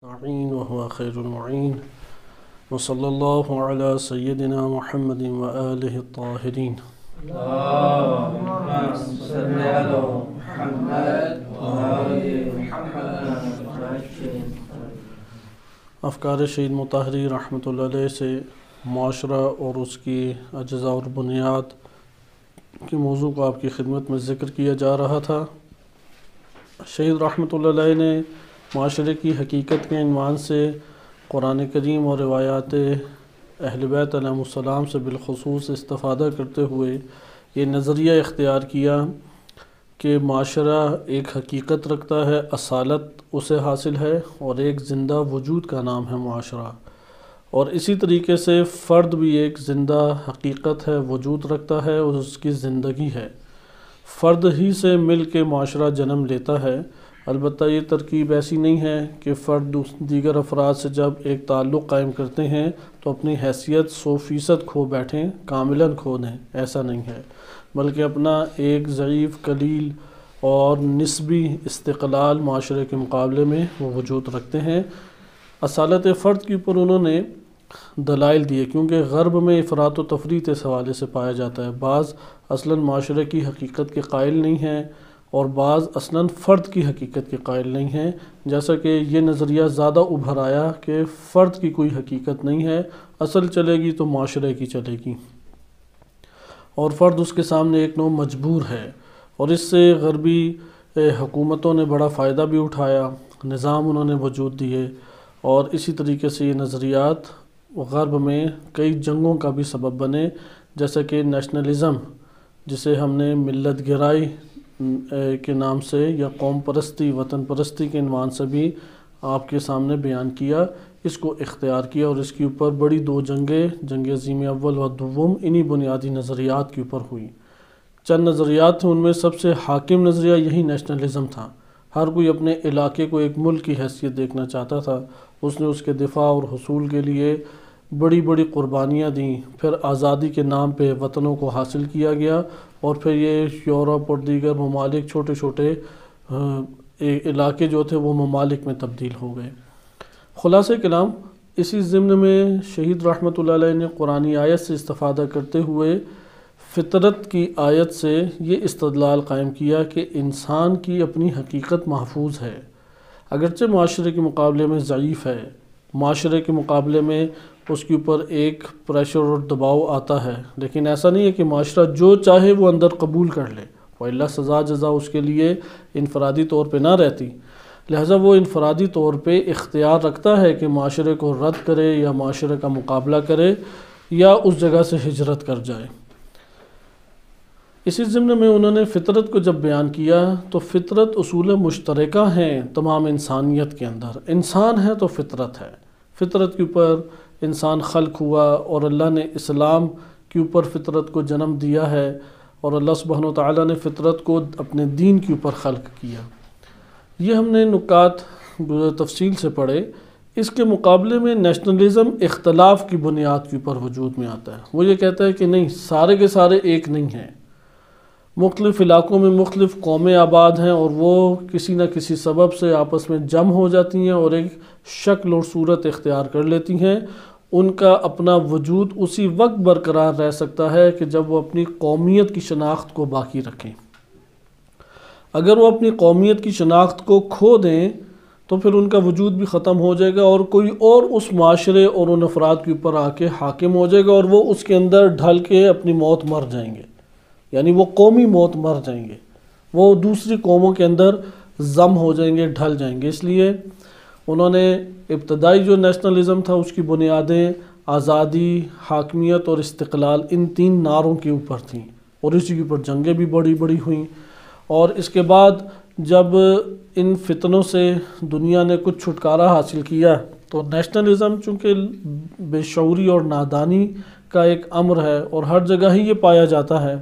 نستعين وهو خير المعين وصلى الله على سيدنا محمد وآله الطاهرين. اللهم صل على محمد وآل محمد. افکار شہید مطہری رحمۃ اللہ علیہ سے معاشرہ اور اس کی اجزاء اور بنیاد کے موضوع کو آپ کی خدمت میں ذکر کیا جا رہا تھا۔ شہید رحمۃ اللہ علیہ نے معاشرے کی حقیقت کے عنوان سے قرآن کریم اور روایات اہل بیت علیہم السلام سے بالخصوص استفادہ کرتے ہوئے یہ نظریہ اختیار کیا کہ معاشرہ ایک حقیقت رکھتا ہے، اصالت اسے حاصل ہے، اور ایک زندہ وجود کا نام ہے معاشرہ، اور اسی طریقے سے فرد بھی ایک زندہ حقیقت ہے، وجود رکھتا ہے اور اس کی زندگی ہے۔ فرد ہی سے مل کے معاشرہ جنم لیتا ہے، البتہ یہ ترکیب ایسی نہیں ہے کہ فرد دیگر افراد سے جب ایک تعلق قائم کرتے ہیں تو اپنی حیثیت 100% کھو بیٹھیں، کاملاً کھو دیں، ایسا نہیں ہے، بلکہ اپنا ایک ضعیف، قلیل اور نسبی استقلال معاشرے کے مقابلے میں وہ وجود رکھتے ہیں۔ اصالت فرد کے اوپر انہوں نے دلائل دیے، کیونکہ غرب میں افراط و تفریط اس حوالے سے پایا جاتا ہے۔ بعض اصلاً معاشرے کی حقیقت کے قائل نہیں ہیں اور بعض اصلاً فرد کی حقیقت کے قائل نہیں ہیں، جیسا کہ یہ نظریہ زیادہ ابھر آیا کہ فرد کی کوئی حقیقت نہیں ہے، اصل چلے گی تو معاشرے کی چلے گی، اور فرد اس کے سامنے ایک نوع مجبور ہے، اور اس سے غربی حکومتوں نے بڑا فائدہ بھی اٹھایا، نظام انہوں نے وجود دیے، اور اسی طریقے سے یہ نظریات غرب میں کئی جنگوں کا بھی سبب بنے، جیسا کہ نیشنلزم، جسے ہم نے ملت گرائی کے نام سے یا قوم پرستی، وطن پرستی کے عنوان سے بھی آپ کے سامنے بیان کیا، اس کو اختیار کیا، اور اس کے اوپر بڑی 2 جنگیں، جنگ عظیم اول و دوم، انہی بنیادی نظریات کے اوپر ہوئی۔ چند نظریات تھے، ان میں سب سے حاکم نظریہ یہی نیشنلزم تھا۔ ہر کوئی اپنے علاقے کو ایک ملک کی حیثیت دیکھنا چاہتا تھا، اس نے اس کے دفاع اور حصول کے لیے بڑی بڑی قربانیاں دیں، پھر آزادی کے نام پہ وطنوں کو حاصل کیا گیا، اور پھر یہ یورپ اور دیگر ممالک، چھوٹے چھوٹے علاقے جو تھے وہ ممالک میں تبدیل ہو گئے۔ خلاصہ کلام، اسی ضمن میں شہید رحمۃ اللہ علیہ نے قرآنی آیت سے استفادہ کرتے ہوئے فطرت کی آیت سے یہ استدلال قائم کیا کہ انسان کی اپنی حقیقت محفوظ ہے، اگرچہ معاشرے کے مقابلے میں ضعیف ہے، معاشرے کے مقابلے میں اس کے اوپر ایک پریشر اور دباؤ آتا ہے، لیکن ایسا نہیں ہے کہ معاشرہ جو چاہے وہ اندر قبول کر لے، وَإِلَّا سزا جزا اس کے لیے انفرادی طور پہ نہ رہتی، لہٰذا وہ انفرادی طور پہ اختیار رکھتا ہے کہ معاشرے کو رد کرے یا معاشرے کا مقابلہ کرے یا اس جگہ سے ہجرت کر جائے۔ اسی ضمن میں انہوں نے فطرت کو جب بیان کیا تو فطرت اصول مشترکہ ہیں تمام انسانیت کے اندر، انسان ہے تو فطرت ہے، فطرت کے اوپر انسان خلق ہوا، اور اللہ نے اسلام کے اوپر فطرت کو جنم دیا ہے، اور اللہ سبحانہ و تعالیٰ نے فطرت کو اپنے دین کے اوپر خلق کیا۔ یہ ہم نے نکات تفصیل سے پڑھے۔ اس کے مقابلے میں نیشنلزم اختلاف کی بنیاد کے اوپر وجود میں آتا ہے۔ وہ یہ کہتا ہے کہ نہیں، سارے کے سارے ایک نہیں ہیں، مختلف علاقوں میں مختلف قومیں آباد ہیں، اور وہ کسی نہ کسی سبب سے آپس میں جم ہو جاتی ہیں اور ایک شکل اور صورت اختیار کر لیتی ہیں۔ ان کا اپنا وجود اسی وقت برقرار رہ سکتا ہے کہ جب وہ اپنی قومیت کی شناخت کو باقی رکھیں۔ اگر وہ اپنی قومیت کی شناخت کو کھو دیں تو پھر ان کا وجود بھی ختم ہو جائے گا، اور کوئی اور اس معاشرے اور ان افراد کے اوپر آ کے حاکم ہو جائے گا، اور وہ اس کے اندر ڈھل کے اپنی موت مر جائیں گے، یعنی وہ قومی موت مر جائیں گے، وہ دوسری قوموں کے اندر ضم ہو جائیں گے، ڈھل جائیں گے۔ اس لیے انہوں نے ابتدائی جو نیشنلزم تھا اس کی بنیادیں آزادی، حاکمیت اور استقلال، ان 3 نعروں کے اوپر تھیں، اور اسی کے اوپر جنگیں بھی بڑی بڑی ہوئیں، اور اس کے بعد جب ان فتنوں سے دنیا نے کچھ چھٹکارا حاصل کیا تو نیشنلزم چونکہ بے شعوری اور نادانی کا ایک امر ہے اور ہر جگہ ہی یہ پایا جاتا ہے،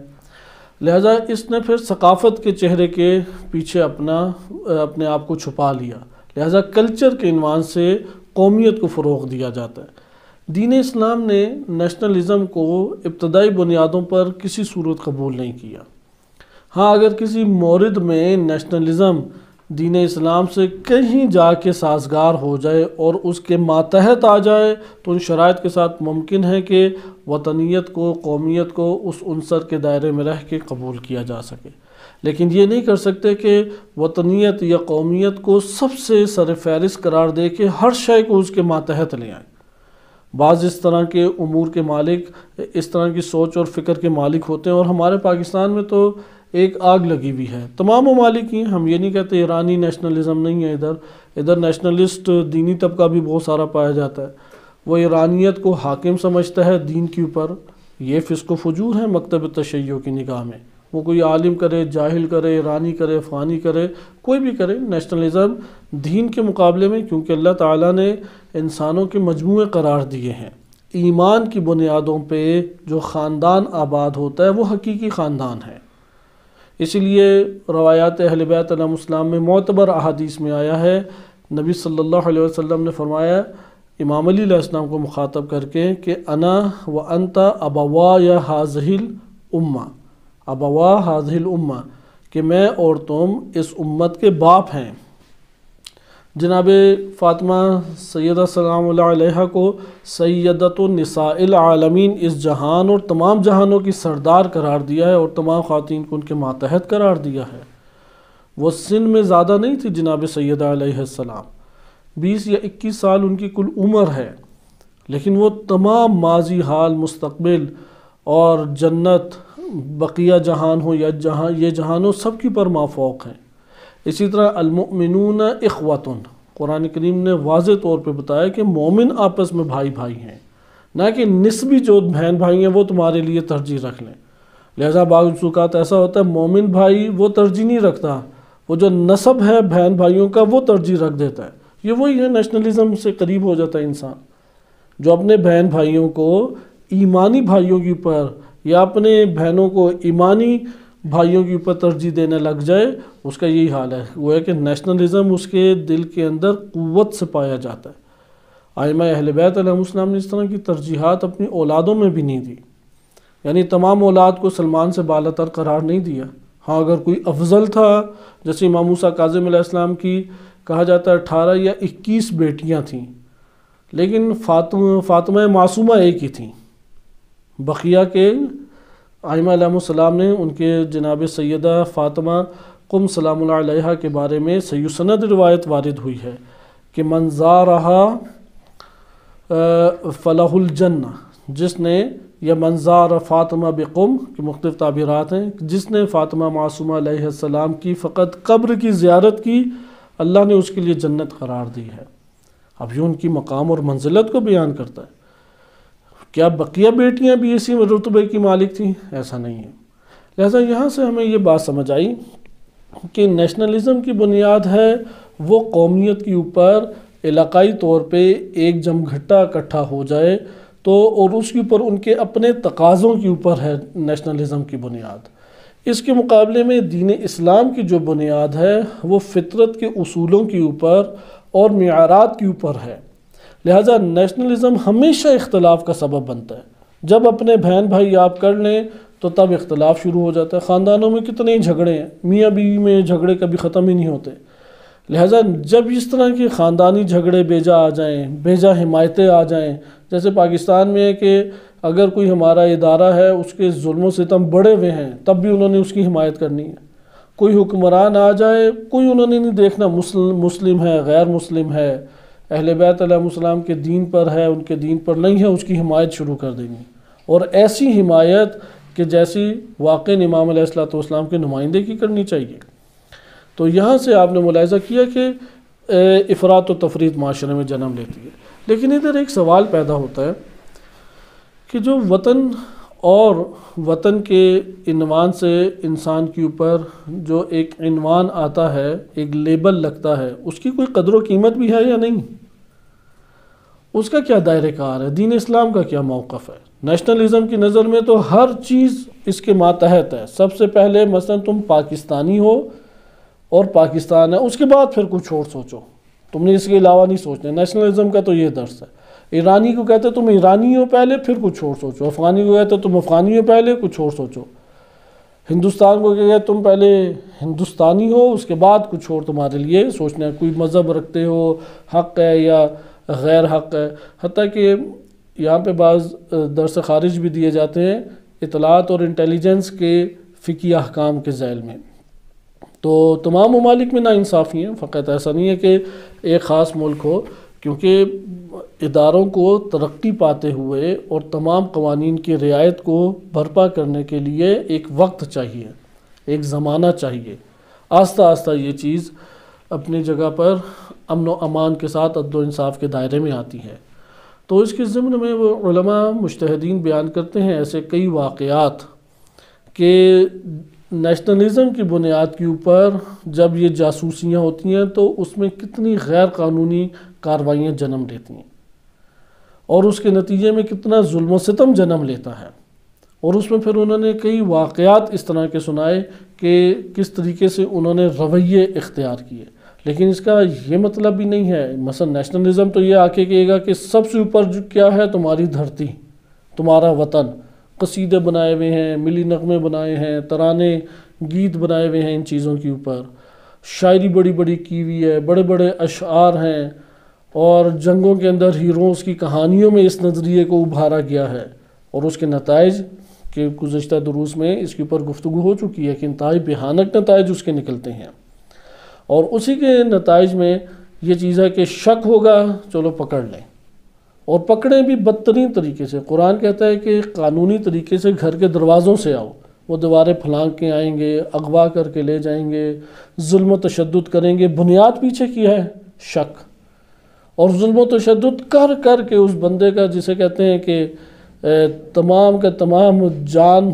لہذا اس نے پھر ثقافت کے چہرے کے پیچھے اپنے آپ کو چھپا لیا، لہذا کلچر کے عنوان سے قومیت کو فروغ دیا جاتا ہے۔ دین اسلام نے نیشنلزم کو ابتدائی بنیادوں پر کسی صورت قبول نہیں کیا۔ ہاں، اگر کسی مورد میں نیشنلزم دین اسلام سے کہیں جا کے سازگار ہو جائے اور اس کے ماتحت آ جائے تو ان شرائط کے ساتھ ممکن ہے کہ وطنیت کو، قومیت کو اس عنصر کے دائرے میں رہ کے قبول کیا جا سکے، لیکن یہ نہیں کر سکتے کہ وطنیت یا قومیت کو سب سے سر فہرست قرار دے کے ہر شے کو اس کے ماتحت لے آئیں۔ بعض اس طرح کے امور کے مالک، اس طرح کی سوچ اور فکر کے مالک ہوتے ہیں، اور ہمارے پاکستان میں تو ایک آگ لگی ہوئی ہے تمام ممالک ہی۔ ہم یہ نہیں کہتے ایرانی نیشنلزم نہیں ہے، ادھر نیشنلسٹ دینی طبقہ بھی بہت سارا پایا جاتا ہے۔ وہ ایرانیت کو حاکم سمجھتا ہے دین کے اوپر، یہ فسق و فجور ہے مکتب تشیع کی نگاہ میں۔ وہ کوئی عالم کرے، جاہل کرے، ایرانی کرے، افغانی کرے، کوئی بھی کرے، نیشنلزم دین کے مقابلے میں، کیونکہ اللہ تعالیٰ نے انسانوں کے مجموعے قرار دیے ہیں۔ ایمان کی بنیادوں پہ جو خاندان آباد ہوتا ہے وہ حقیقی خاندان ہے۔ اسی لیے روایات اہل بیت علیہم السلام میں معتبر احادیث میں آیا ہے، نبی صلی اللہ علیہ وسلم نے فرمایا امام علی علیہ السلام کو مخاطب کر کے کہ انا و انت ابوا یا حاذہ الامہ، ابوا حاذہ الامہ، کہ میں اور تم اس امت کے باپ ہیں۔ جناب فاطمہ سیدہ سلام اللہ علیہ کو سیدۃ النساء العالمین، اس جہان اور تمام جہانوں کی سردار قرار دیا ہے، اور تمام خواتین کو ان کے ماتحت قرار دیا ہے۔ وہ سن میں زیادہ نہیں تھی جناب سیدہ علیہ السلام، 20 یا 21 سال ان کی کل عمر ہے، لیکن وہ تمام ماضی، حال، مستقبل اور جنت، بقیہ جہان ہو یا یہ جہان ہو، سب کی پر مافوق ہیں۔ اسی طرح المؤمنون اخوۃ، قرآن کریم نے واضح طور پہ بتایا کہ مومن آپس میں بھائی بھائی ہیں، نہ کہ نسبی جو بہن بھائی ہیں وہ تمہارے لیے ترجیح رکھ لیں۔ لہذا بعض اوقات ایسا ہوتا ہے مومن بھائی وہ ترجیح نہیں رکھتا، وہ جو نسب ہے بہن بھائیوں کا وہ ترجیح رکھ دیتا ہے۔ یہ وہی ہے، نیشنلزم سے قریب ہو جاتا ہے انسان، جو اپنے بہن بھائیوں کو ایمانی بھائیوں کے اوپر یا اپنے بہنوں کو ایمانی بھائیوں کے اوپر ترجیح دینے لگ جائے، اس کا یہی حال ہے۔ وہ ہے کہ نیشنلزم اس کے دل کے اندر قوت سے پایا جاتا ہے۔ ائمہ اہل بیت علیہم السلام نے اس طرح کی ترجیحات اپنی اولادوں میں بھی نہیں دی، یعنی تمام اولاد کو سلمان سے بالا تر قرار نہیں دیا۔ ہاں اگر کوئی افضل تھا، جیسے امام موسیٰ کاظم علیہ السلام کی کہا جاتا ہے 18 یا 21 بیٹیاں تھیں، لیکن فاطمہ معصومہ ایک ہی تھیں۔ بقیہ کے ائمہ علیہم السلام نے ان کے جناب سیدہ فاطمہ قم سلام اللہ علیہ کے بارے میں صحیح سند روایت وارد ہوئی ہے کہ من زارہا فلہ الجنہ، جس نے، یا من زار فاطمہ بقم کے مختلف تعبیرات ہیں، جس نے فاطمہ معصومہ علیہ السلام کی فقط قبر کی زیارت کی، اللہ نے اس کے لیے جنت قرار دی ہے۔ اب یہ ان کی مقام اور منزلت کو بیان کرتا ہے۔ کیا بقیہ بیٹیاں بھی اسی رتبے کی مالک تھیں؟ ایسا نہیں ہے۔ لہذا یہاں سے ہمیں یہ بات سمجھ آئی کہ نیشنلزم کی بنیاد ہے وہ قومیت کے اوپر علاقائی طور پہ ایک جمگھٹا اکٹھا ہو جائے تو، اور اس کے اوپر ان کے اپنے تقاضوں کے اوپر ہے نیشنلزم کی بنیاد۔ اس کے مقابلے میں دین اسلام کی جو بنیاد ہے وہ فطرت کے اصولوں کے اوپر اور معیارات کے اوپر ہے۔ لہٰذا نیشنلزم ہمیشہ اختلاف کا سبب بنتا ہے۔ جب اپنے بہن بھائی آپ کر لیں تو تب اختلاف شروع ہو جاتا ہے۔ خاندانوں میں کتنے جھگڑے ہیں، میاں بیوی میں جھگڑے کبھی ختم ہی نہیں ہوتے۔ لہٰذا جب اس طرح کے خاندانی جھگڑے بیجا آ جائیں، بیجا حمایتیں آ جائیں، جیسے پاکستان میں ہے کہ اگر کوئی ہمارا ادارہ ہے اس کے ظلم و ستم بڑے ہوئے ہیں تب بھی انہوں نے اس کی حمایت کرنی ہے۔ کوئی حکمران آ جائے، کوئی انہوں نے نہیں دیکھنا مسلم ہے غیر مسلم ہے، اہل بیت علیہ السلام کے دین پر ہے ان کے دین پر نہیں ہے، اس کی حمایت شروع کر دینی، اور ایسی حمایت کہ جیسی واقع امام علیہ السلام کے نمائندے کی کرنی چاہیے۔ تو یہاں سے آپ نے ملاحظہ کیا کہ افراط و تفریط معاشرے میں جنم لیتی ہے۔ لیکن ادھر ایک سوال پیدا ہوتا ہے کہ جو وطن اور وطن کے عنوان سے انسان کے اوپر جو ایک عنوان آتا ہے، ایک لیبل لگتا ہے، اس کی کوئی قدر و قیمت بھی ہے یا نہیں؟ اس کا کیا دائرہ کار ہے؟ دین اسلام کا کیا موقف ہے؟ نیشنلزم کی نظر میں تو ہر چیز اس کے ماتحت ہے۔ سب سے پہلے مثلا تم پاکستانی ہو اور پاکستان ہے، اس کے بعد پھر کچھ اور سوچو، تم نے اس کے علاوہ نہیں سوچنا۔ نیشنلزم کا تو یہ درس ہے۔ ایرانی کو کہتے تم ایرانی ہو پہلے، پھر کچھ اور سوچو۔ افغانی کو کہتے تم افغانی ہو پہلے، کچھ اور سوچو۔ ہندوستان کو کہ تم پہلے ہندوستانی ہو، اس کے بعد کچھ اور تمہارے لیے سوچنا ہے، کوئی مذہب رکھتے ہو، حق ہے یا غیر حق ہے. حتیٰ کہ یہاں پہ بعض درس خارج بھی دیے جاتے ہیں اطلاعات اور انٹیلیجنس کے فقہی احکام کے ذیل میں. تو تمام ممالک میں ناانصافی ہیں، فقط ایسا نہیں ہے کہ ایک خاص ملک ہو، کیونکہ اداروں کو ترقی پاتے ہوئے اور تمام قوانین کی رعایت کو برپا کرنے کے لیے ایک وقت چاہیے، ایک زمانہ چاہیے. آہستہ آہستہ یہ چیز اپنی جگہ پر امن و امان کے ساتھ عدل و انصاف کے دائرے میں آتی ہے. تو اس کے ضمن میں وہ علماء مجتہدین بیان کرتے ہیں ایسے کئی واقعات کہ نیشنلزم کی بنیاد کے اوپر جب یہ جاسوسیاں ہوتی ہیں تو اس میں کتنی غیر قانونی کارروائیاں جنم لیتی ہیں، اور اس کے نتیجے میں کتنا ظلم و ستم جنم لیتا ہے. اور اس میں پھر انہوں نے کئی واقعات اس طرح کے سنائے کہ کس طریقے سے انہوں نے رویے اختیار کیے. لیکن اس کا یہ مطلب بھی نہیں ہے، مثلا نیشنلزم تو یہ آ کے کہے گا کہ سب سے اوپر جو کیا ہے تمہاری دھرتی، تمہارا وطن. قصیدے بنائے ہوئے ہیں، ملی نغمے بنائے ہیں، ترانے گیت بنائے ہوئے ہیں ان چیزوں کے اوپر، شاعری بڑی بڑی کی ہوئی ہے، بڑے بڑے اشعار ہیں، اور جنگوں کے اندر ہیروز کی کہانیوں میں اس نظریے کو ابھارا گیا ہے. اور اس کے نتائج کہ گزشتہ دروس میں اس کے اوپر گفتگو ہو چکی ہے کہ انتہائی بھیانک نتائج اس کے نکلتے ہیں. اور اسی کے نتائج میں یہ چیز ہے کہ شک ہوگا، چلو پکڑ لیں، اور پکڑیں بھی بدترین طریقے سے. قرآن کہتا ہے کہ قانونی طریقے سے گھر کے دروازوں سے آؤ، وہ دیواریں پھلانگ کے آئیں گے، اغوا کر کے لے جائیں گے، ظلم و تشدد کریں گے. بنیاد پیچھے کی ہے شک، اور ظلم و تشدد کر کر کے اس بندے کا جسے کہتے ہیں کہ تمام کا تمام جان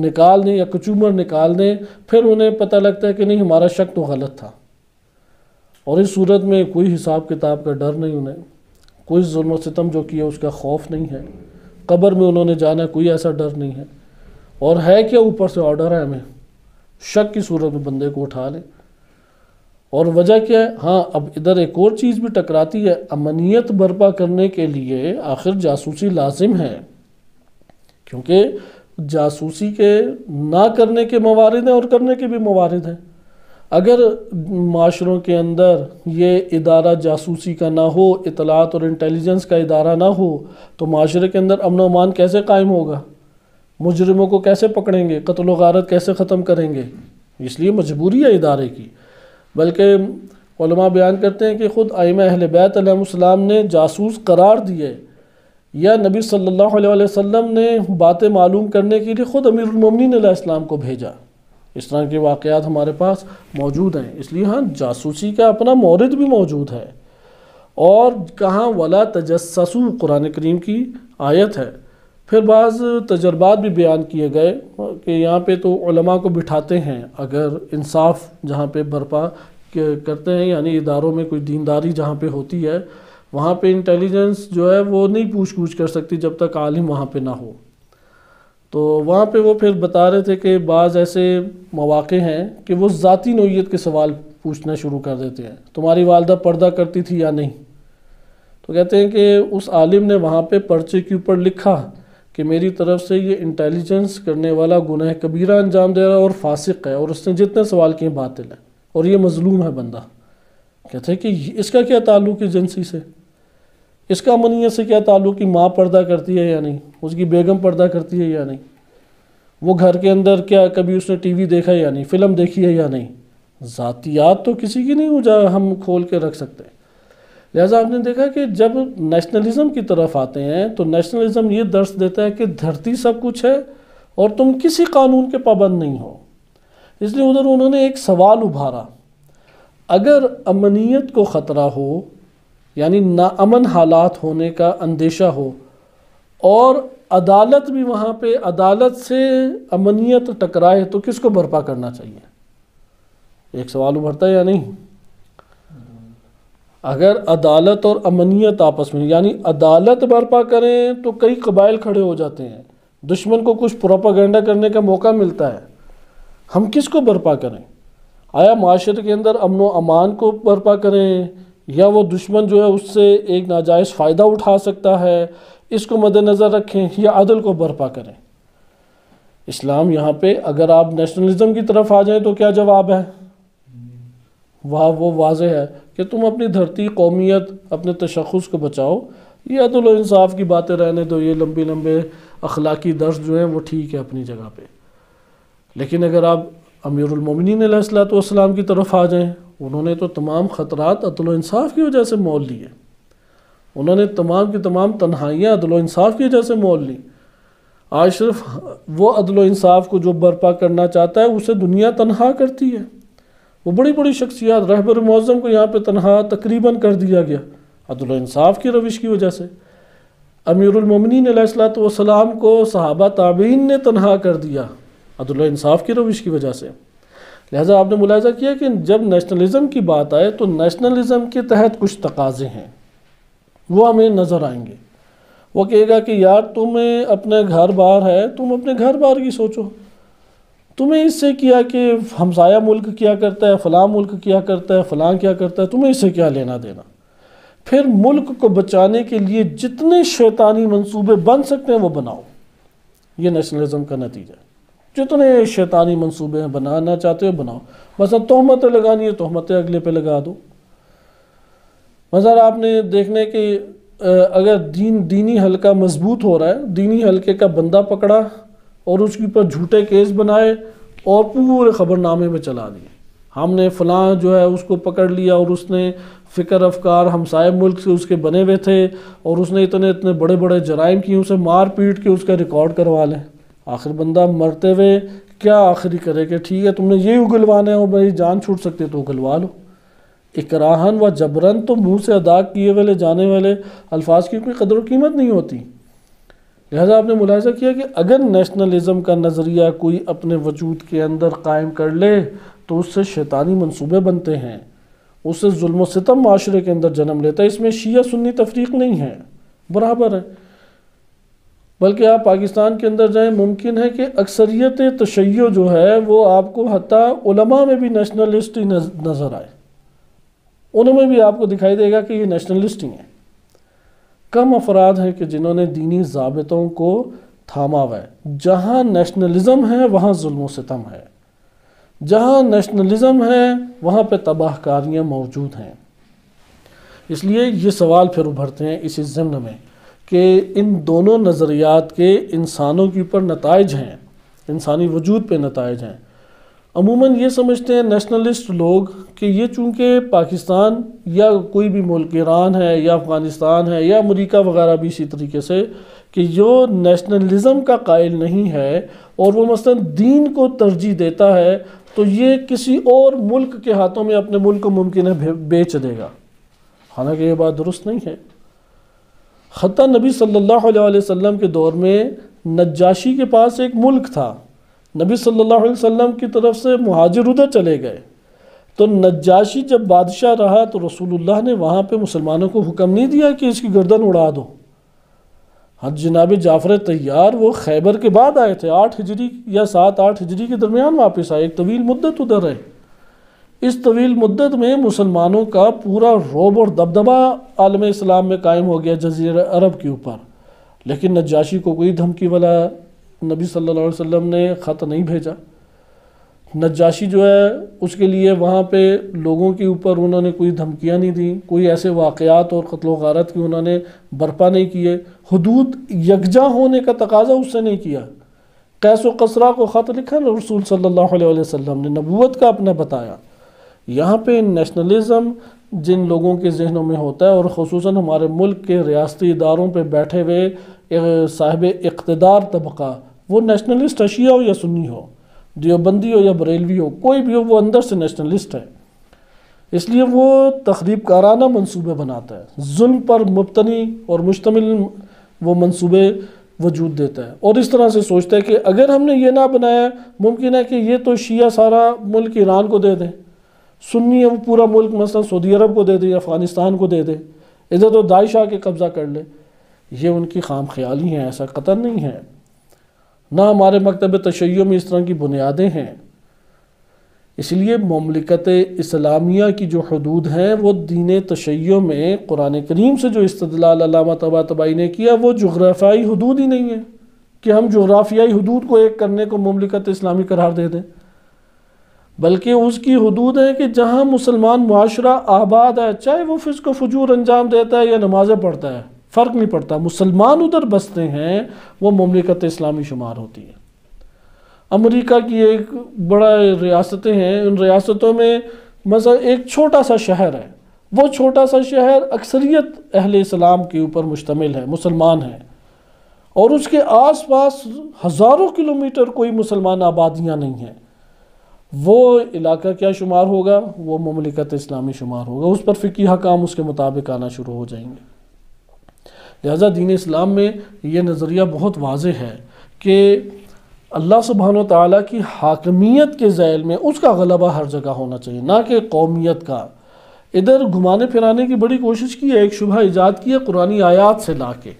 نکال دیں یا کچومر نکال دیں، پھر انہیں پتہ لگتا ہے کہ نہیں ہمارا شک تو غلط تھا. اور اس صورت میں کوئی حساب کتاب کا ڈر نہیں، انہیں کوئی ظلم و ستم جو کیا اس کا خوف نہیں ہے، قبر میں انہوں نے جانا کوئی ایسا ڈر نہیں ہے. اور ہے کیا اوپر سے آرڈر ہے ہمیں شک کی صورت میں بندے کو اٹھا لیں. اور وجہ کیا ہے؟ ہاں اب ادھر ایک اور چیز بھی ٹکراتی ہے. امنیت برپا کرنے کے لیے آخر جاسوسی لازم ہے، کیونکہ جاسوسی کے نہ کرنے کے موارد ہیں اور کرنے کے بھی موارد ہیں. اگر معاشروں کے اندر یہ ادارہ جاسوسی کا نہ ہو، اطلاعات اور انٹیلیجنس کا ادارہ نہ ہو، تو معاشرے کے اندر امن و امان کیسے قائم ہوگا؟ مجرموں کو کیسے پکڑیں گے؟ قتل و غارت کیسے ختم کریں گے؟ اس لیے مجبوری ہے ادارے کی. بلکہ علماء بیان کرتے ہیں کہ خود ائمہ اہل بیت علیہ السلام نے جاسوس قرار دیے، یا نبی صلی اللہ علیہ وسلم نے باتیں معلوم کرنے کے لیے خود امیر المومنین علیہ السلام کو بھیجا. اس طرح کے واقعات ہمارے پاس موجود ہیں. اس لیے ہاں جاسوسی کا اپنا مورد بھی موجود ہے. اور کہاں ولا تجسسوا قرآن کریم کی آیت ہے. پھر بعض تجربات بھی بیان کیے گئے کہ یہاں پہ تو علماء کو بٹھاتے ہیں اگر انصاف جہاں پہ برپا کرتے ہیں، یعنی اداروں میں کوئی دینداری جہاں پہ ہوتی ہے وہاں پہ انٹیلیجنس جو ہے وہ نہیں پوچھ گچھ کر سکتی جب تک عالم وہاں پہ نہ ہو. تو وہاں پہ وہ پھر بتا رہے تھے کہ بعض ایسے مواقع ہیں کہ وہ ذاتی نوعیت کے سوال پوچھنا شروع کر دیتے ہیں. تمہاری والدہ پردہ کرتی تھی یا نہیں؟ تو کہتے ہیں کہ اس عالم نے وہاں پہ پرچے کے اوپر لکھا کہ میری طرف سے یہ انٹیلیجنس کرنے والا گناہ کبیرہ انجام دے رہا ہے اور فاسق ہے، اور اس نے جتنے سوال کیے باطل ہے، اور یہ مظلوم ہے بندہ. کہتے ہیں کہ اس کا کیا تعلق ایجنسی سے؟ اس کا امنیت سے کیا تعلق کہ ماں پردہ کرتی ہے یا نہیں، اس کی بیگم پردہ کرتی ہے یا نہیں، وہ گھر کے اندر کیا کبھی اس نے ٹی وی دیکھا یا نہیں، فلم دیکھی ہے یا نہیں. ذاتیات تو کسی کی نہیں ہو جا ہم کھول کے رکھ سکتے. لہٰذا آپ نے دیکھا کہ جب نیشنلزم کی طرف آتے ہیں تو نیشنلزم یہ درس دیتا ہے کہ دھرتی سب کچھ ہے اور تم کسی قانون کے پابند نہیں ہو. اس لیے ادھر انہوں نے ایک سوال ابھارا، اگر امنیت کو خطرہ ہو، یعنی ناامن حالات ہونے کا اندیشہ ہو، اور عدالت بھی وہاں پہ عدالت سے امنیت ٹکرائے، تو کس کو برپا کرنا چاہیے؟ ایک سوال ابھرتا ہے یا نہیں؟ اگر عدالت اور امنیت آپس میں، یعنی عدالت برپا کریں تو کئی قبائل کھڑے ہو جاتے ہیں، دشمن کو کچھ پروپیگنڈا کرنے کا موقع ملتا ہے. ہم کس کو برپا کریں؟ آیا معاشرے کے اندر امن و امان کو برپا کریں، یا وہ دشمن جو ہے اس سے ایک ناجائز فائدہ اٹھا سکتا ہے، اس کو مد نظر رکھیں، یا عدل کو برپا کریں؟ اسلام یہاں پہ اگر آپ نیشنلزم کی طرف آ جائیں تو کیا جواب ہے؟ وہ واضح ہے کہ تم اپنی دھرتی، قومیت، اپنے تشخص کو بچاؤ، یہ عدل و انصاف کی باتیں رہنے دو، یہ لمبے اخلاقی درس جو ہیں وہ ٹھیک ہے اپنی جگہ پہ۔ لیکن اگر آپ امیر المومنین علیہ السلام کی طرف آ جائیں، انہوں نے تو تمام خطرات عدل و انصاف کی وجہ سے مول لیے، انہوں نے تمام کی تمام تنہائیاں عدل و انصاف کی وجہ سے مول لی۔ آج صرف وہ عدل و انصاف کو جو برپا کرنا چاہتا ہے اسے دنیا تنہا کرتی ہے۔ وہ بڑی شخصیات، رہبر معظم کو یہاں پہ تنہا تقریباً کر دیا گیا عدل و انصاف کی روش کی وجہ سے۔ امیر المومنین علیہ السلام کو صحابہ تابعین نے تنہا کر دیا عدل و انصاف کی روش کی وجہ سے۔ لہٰذا آپ نے ملاحظہ کیا کہ جب نیشنلزم کی بات آئے تو نیشنلزم کے تحت کچھ تقاضے ہیں، وہ ہمیں نظر آئیں گے۔ وہ کہے گا کہ یار تمہیں اپنے گھر بار ہے، تم اپنے گھر بار کی سوچو، تمہیں اس سے کیا کہ ہمسایہ ملک کیا کرتا ہے، فلاں ملک کیا کرتا ہے، فلاں کیا کرتا ہے، تمہیں اس سے کیا لینا دینا۔ پھر ملک کو بچانے کے لیے جتنے شیطانی منصوبے بن سکتے ہیں وہ بناؤ۔ یہ نیشنلزم کا نتیجہ ہے۔ جتنے شیطانی منصوبے ہیں بنانا چاہتے ہو بناؤ۔ مثلا تہمتیں لگانی ہے، تہمتیں اگلے پہ لگا دو۔ مثلا آپ نے دیکھنے کہ اگر دینی حلقہ مضبوط ہو رہا ہے، دینی حلقے کا بندہ پکڑا اور اس کے اوپر جھوٹے کیس بنائے اور پورے خبر نامے میں چلا دیے، ہم نے فلاں جو ہے اس کو پکڑ لیا اور اس نے فکر افکار ہمسائے ملک سے اس کے بنے ہوئے تھے اور اس نے اتنے بڑے جرائم کیے، اسے مار پیٹ کے اس کا ریکارڈ کروا لیں۔ آخر بندہ مرتے ہوئے کیا آخری کرے کہ ٹھیک ہے تم نے یہ اگلوانا ہے اور میری جان چھوٹ سکتی ہے تو اگلوا لو۔ اکراہن و جبرن تو منہ سے ادا کیے والے جانے والے الفاظ کی کوئی قدر و قیمت نہیں ہوتی۔ لہذا آپ نے ملاحظہ کیا کہ اگر نیشنلزم کا نظریہ کوئی اپنے وجود کے اندر قائم کر لے تو اس سے شیطانی منصوبے بنتے ہیں، اس سے ظلم و ستم معاشرے کے اندر جنم لیتا ہے۔ اس میں شیعہ سنی تفریق نہیں ہے، برابر ہے۔ بلکہ آپ پاکستان کے اندر جائیں، ممکن ہے کہ اکثریت تشیع جو ہے وہ آپ کو حتیٰ علماء میں بھی نیشنلسٹ ہی نظر آئے، انہوں میں بھی آپ کو دکھائی دے گا کہ یہ نیشنلسٹ ہی ہیں۔ کم افراد ہیں کہ جنہوں نے دینی ضابطوں کو تھاما ہوا ہے۔ جہاں نیشنلزم ہے وہاں ظلم و ستم ہے، جہاں نیشنلزم ہے وہاں پہ تباہ کاریاں موجود ہیں۔ اس لیے یہ سوال پھر ابھرتے ہیں اسی ضمن میں کہ ان دونوں نظریات کے انسانوں کے اوپر نتائج ہیں، انسانی وجود پہ نتائج ہیں۔ عموماً یہ سمجھتے ہیں نیشنلسٹ لوگ کہ یہ چونکہ پاکستان یا کوئی بھی ملک، ایران ہے یا افغانستان ہے یا امریکہ وغیرہ بھی اسی طریقے سے، کہ جو نیشنلزم کا قائل نہیں ہے اور وہ مثلا دین کو ترجیح دیتا ہے تو یہ کسی اور ملک کے ہاتھوں میں اپنے ملک کو ممکن ہے بیچ دے گا، حالانکہ یہ بات درست نہیں ہے۔ حتیٰ نبی صلی اللہ علیہ وسلم کے دور میں نجاشی کے پاس ایک ملک تھا، نبی صلی اللہ علیہ وسلم کی طرف سے مہاجر ادھر چلے گئے، تو نجاشی جب بادشاہ رہا تو رسول اللہ نے وہاں پہ مسلمانوں کو حکم نہیں دیا کہ اس کی گردن اڑا دو۔ جناب جعفر طیار وہ خیبر کے بعد آئے تھے، 8 ہجری یا 7-8 ہجری کے درمیان واپس آئے، ایک طویل مدت ادھر رہے۔ اس طویل مدت میں مسلمانوں کا پورا رعب اور دبدبہ عالم اسلام میں قائم ہو گیا جزیرہ عرب کے اوپر، لیکن نجاشی کو کوئی دھمکی والا نبی صلی اللہ علیہ وسلم نے خط نہیں بھیجا۔ نجاشی جو ہے اس کے لیے وہاں پہ لوگوں کے اوپر انہوں نے کوئی دھمکیاں نہیں دیں، کوئی ایسے واقعات اور قتل و غارت کی انہوں نے برپا نہیں کیے، حدود یکجا ہونے کا تقاضا اس سے نہیں کیا۔ قیس و قصرہ کو خط لکھا رسول صلی اللہ علیہ وسلم نے، نبوت کا اپنا بتایا۔ یہاں پہ نیشنلزم جن لوگوں کے ذہنوں میں ہوتا ہے اور خصوصاً ہمارے ملک کے ریاستی اداروں پہ بیٹھے ہوئے صاحب اقتدار طبقہ، وہ نیشنلسٹ ہے، شیعہ ہو یا سنی ہو، دیوبندی ہو یا بریلوی ہو، کوئی بھی ہو، وہ اندر سے نیشنلسٹ ہے۔ اس لیے وہ تخریب کارانہ منصوبے بناتا ہے، ظلم پر مبتنی اور مشتمل وہ منصوبے وجود دیتا ہے، اور اس طرح سے سوچتا ہے کہ اگر ہم نے یہ نہ بنایا، ممکن ہے کہ یہ تو شیعہ سارا ملک ایران کو دے دیں، سنی ہے وہ پورا ملک مثلا سعودی عرب کو دے دے یا افغانستان کو دے دے، ادھر تو داعش آ کے قبضہ کر لے۔ یہ ان کی خام خیالی ہیں، ایسا قطعاً نہیں ہے۔ نہ ہمارے مکتب تشیع میں اس طرح کی بنیادیں ہیں۔ اس لیے مملکت اسلامیہ کی جو حدود ہیں وہ دین تشیع میں قرآن کریم سے جو استدلال علامہ طباطبائی نے کیا وہ جغرافیائی حدود ہی نہیں ہے کہ ہم جغرافیائی حدود کو ایک کرنے کو مملکت اسلامی قرار دے دیں، بلکہ اس کی حدود ہے کہ جہاں مسلمان معاشرہ آباد ہے، چاہے وہ فسق و فجور انجام دیتا ہے یا نمازیں پڑھتا ہے، فرق نہیں پڑتا، مسلمان ادھر بستے ہیں، وہ مملکت اسلامی شمار ہوتی ہے۔ امریکہ کی ایک بڑا ریاستیں ہیں، ان ریاستوں میں مثلا ایک چھوٹا سا شہر ہے، وہ چھوٹا سا شہر اکثریت اہل اسلام کے اوپر مشتمل ہے، مسلمان ہیں، اور اس کے آس پاس ہزاروں کلومیٹر کوئی مسلمان آبادیاں نہیں ہیں، وہ علاقہ کیا شمار ہوگا؟ وہ مملکت اسلامی شمار ہوگا، اس پر فقہی حکام اس کے مطابق آنا شروع ہو جائیں گے۔ لہذا دین اسلام میں یہ نظریہ بہت واضح ہے کہ اللہ سبحانہ وتعالیٰ کی حاکمیت کے ذیل میں اس کا غلبہ ہر جگہ ہونا چاہیے، نہ کہ قومیت کا۔ ادھر گھمانے پھرانے کی بڑی کوشش کی ہے، ایک شبہ ایجاد کی ہے قرآنی آیات سے لا کے،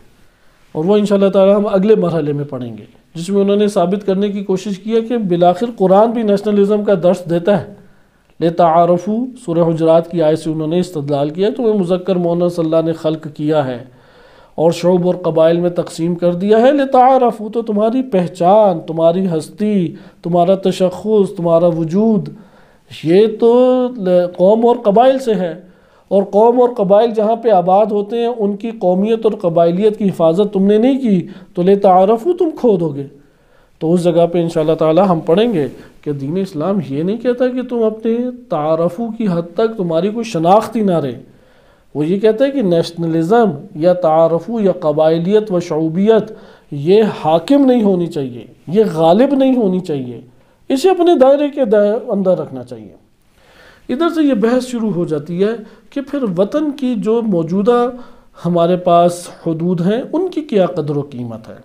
اور وہ انشاءاللہ تعالی ہم اگلے مرحلے میں پڑھیں گے، جس میں انہوں نے ثابت کرنے کی کوشش کی ہے کہ بالآخر قرآن بھی نیشنلزم کا درس دیتا ہے۔ لِتَعَارَفُوا سورہ حجرات کی آیت سے انہوں نے استدلال کیا، تمہیں مذکر مؤنث اللہ نے خلق کیا ہے اور شعوب اور قبائل میں تقسیم کر دیا ہے، لِتَعَارَفُوا تو تمہاری پہچان، تمہاری ہستی، تمہارا تشخص، تمہارا وجود یہ تو قوم اور قبائل سے ہے، اور قوم اور قبائل جہاں پہ آباد ہوتے ہیں ان کی قومیت اور قبائلیت کی حفاظت تم نے نہیں کی تو لِتَعَارَفُوا تم کھو دو گے۔ تو اس جگہ پہ انشاءاللہ تعالی ہم پڑھیں گے کہ دین اسلام یہ نہیں کہتا کہ تم اپنے تعارفوں کی حد تک تمہاری کوئی شناخت ہی نہ رہے، وہ یہ کہتا ہے کہ نیشنلزم یا تعارفو یا قبائلیت و شعوبیت یہ حاکم نہیں ہونی چاہیے، یہ غالب نہیں ہونی چاہیے، اسے اپنے دائرے کے اندر رکھنا چاہیے۔ ادھر سے یہ بحث شروع ہو جاتی ہے کہ پھر وطن کی جو موجودہ ہمارے پاس حدود ہیں ان کی کیا قدر و قیمت ہے۔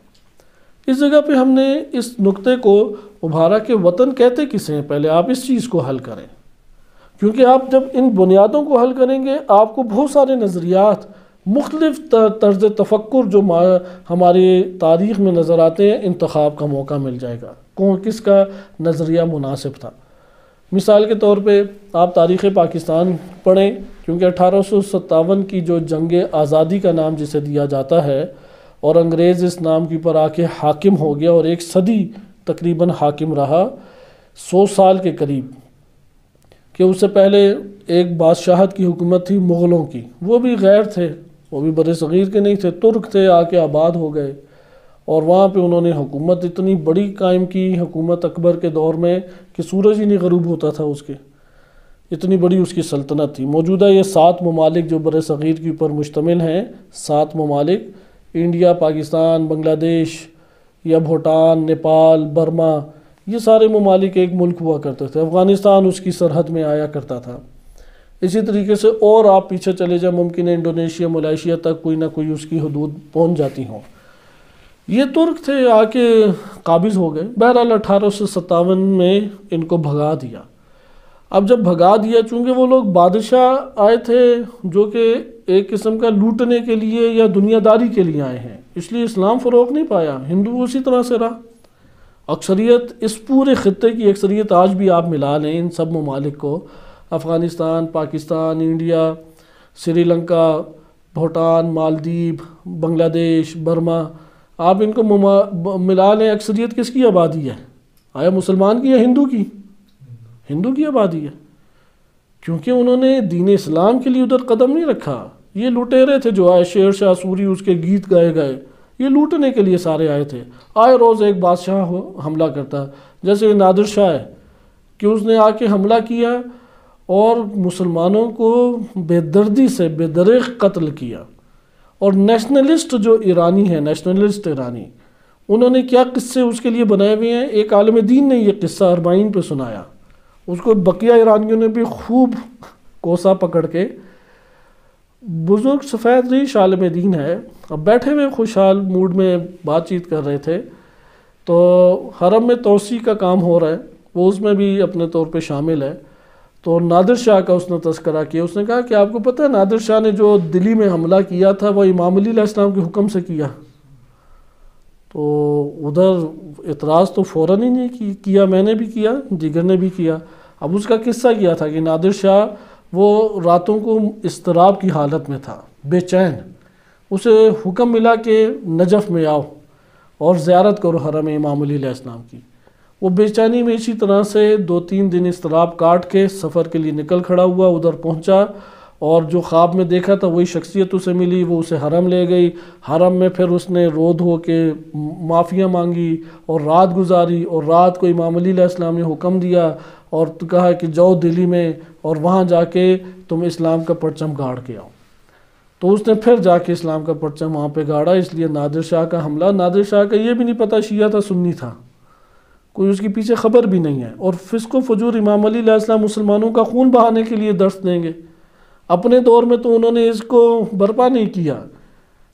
اس جگہ پہ ہم نے اس نقطے کو ابھارا کہ وطن کہتے کسے ہیں، پہلے آپ اس چیز کو حل کریں، کیونکہ آپ جب ان بنیادوں کو حل کریں گے آپ کو بہت سارے نظریات، مختلف طرز تفکر جو ہماری تاریخ میں نظر آتے ہیں، انتخاب کا موقع مل جائے گا، کس کا نظریہ مناسب تھا۔ مثال کے طور پہ آپ تاریخ پاکستان پڑھیں، کیونکہ 1857 کی جو جنگ آزادی کا نام جسے دیا جاتا ہے، اور انگریز اس نام کے پر آ کے حاکم ہو گیا اور ایک صدی تقریباً حاکم رہا، 100 سال کے قریب، کہ اس سے پہلے ایک بادشاہت کی حکومت تھی مغلوں کی، وہ بھی غیر تھے، وہ بھی بر صغیر کے نہیں تھے، ترک تھے، آ کے آباد ہو گئے، اور وہاں پہ انہوں نے حکومت اتنی بڑی قائم کی، حکومت اکبر کے دور میں کہ سورج ہی نہیں غروب ہوتا تھا اس کے، اتنی بڑی اس کی سلطنت تھی۔ موجودہ یہ 7 ممالک جو بر صغیر کے اوپر مشتمل ہیں، 7 ممالک، انڈیا، پاکستان، بنگلہ دیش یا بھوٹان، نیپال، برما، یہ سارے ممالک ایک ملک ہوا کرتے تھے، افغانستان اس کی سرحد میں آیا کرتا تھا۔ اسی طریقے سے اور آپ پیچھے چلے جائیں، ممکن ہے انڈونیشیا، ملائیشیا تک کوئی نہ کوئی اس کی حدود پہنچ جاتی ہوں۔ یہ ترک تھے، آ کے قابض ہو گئے، بہرحال 1857 میں ان کو بھگا دیا۔ اب جب بھگا دیا، چونکہ وہ لوگ بادشاہ آئے تھے جو کہ ایک قسم کا لوٹنے کے لیے یا دنیا داری کے لیے آئے ہیں، اس لیے اسلام فروغ نہیں پایا، ہندو اسی طرح سے رہا۔ اکثریت اس پورے خطے کی اکثریت آج بھی آپ ملا لیں ان سب ممالک کو، افغانستان، پاکستان، انڈیا، سری لنکا، بھوٹان، مالدیپ، بنگلہ دیش، برما، آپ ان کو ملا لیں، اکثریت کس کی آبادی ہے؟ آیا مسلمان کی یا ہندو کی؟ ہندو کی آبادی ہے، کیونکہ انہوں نے دین اسلام کے لیے ادھر قدم نہیں رکھا۔ یہ لٹیرے تھے جو آئے، شیر شاہ سوری اس کے گیت گائے گئے، یہ لوٹنے کے لیے سارے آئے تھے۔ آئے روز ایک بادشاہ حملہ کرتا، جیسے نادر شاہ ہے کہ اس نے آ کے حملہ کیا اور مسلمانوں کو بے دردی سے بے دریغ قتل کیا۔ اور نیشنلسٹ جو ایرانی ہیں، نیشنلسٹ ایرانی، انہوں نے کیا قصے اس کے لیے بنائے ہوئے ہیں، ایک عالم دین نے یہ قصہ اربعین پہ سنایا، اس کو بقیہ ایرانیوں نے بھی خوب کوسا پکڑ کے۔ بزرگ سفید ریش عالم دین ہے، اب بیٹھے ہوئے خوشحال موڈ میں بات چیت کر رہے تھے، تو حرم میں توسیع کا کام ہو رہا ہے، وہ اس میں بھی اپنے طور پہ شامل ہے، تو نادر شاہ کا اس نے تذکرہ کیا۔ اس نے کہا کہ آپ کو پتہ ہے نادر شاہ نے جو دلی میں حملہ کیا تھا وہ امام علی علیہ السلام کے حکم سے کیا؟ تو ادھر اعتراض تو فوراً ہی نہیں کیا، میں نے بھی کیا، دیگر نے بھی کیا۔ اب اس کا قصہ کیا تھا کہ نادر شاہ وہ راتوں کو اضطراب کی حالت میں تھا، بے چین، اسے حکم ملا کہ نجف میں آؤ، اور زیارت کرو حرم امام علی علیہ السلام کی۔ وہ بے چینی میں اسی طرح سے 2-3 دن اضطراب کاٹ کے سفر کے لیے نکل کھڑا ہوا، ادھر پہنچا، اور جو خواب میں دیکھا تھا وہی شخصیت اسے ملی، وہ اسے حرم لے گئی۔ حرم میں پھر اس نے رو دھو کے معافیاں مانگی اور رات گزاری، اور رات کو امام علی علیہ السلام نے حکم دیا اور کہا کہ جاؤ دلی میں اور وہاں جا کے تم اسلام کا پرچم گاڑ کے آؤ۔ تو اس نے پھر جا کے اسلام کا پرچم وہاں پہ گاڑا۔ اس لیے نادر شاہ کا حملہ، نادر شاہ کا یہ بھی نہیں پتہ شیعہ تھا سنی تھا، کوئی اس کے پیچھے خبر بھی نہیں ہے، اور فسق و فجور امام علی علیہ السلام مسلمانوں کا خون بہانے کے لیے درس دیں گے۔ اپنے دور میں تو انہوں نے اس کو برپا نہیں کیا۔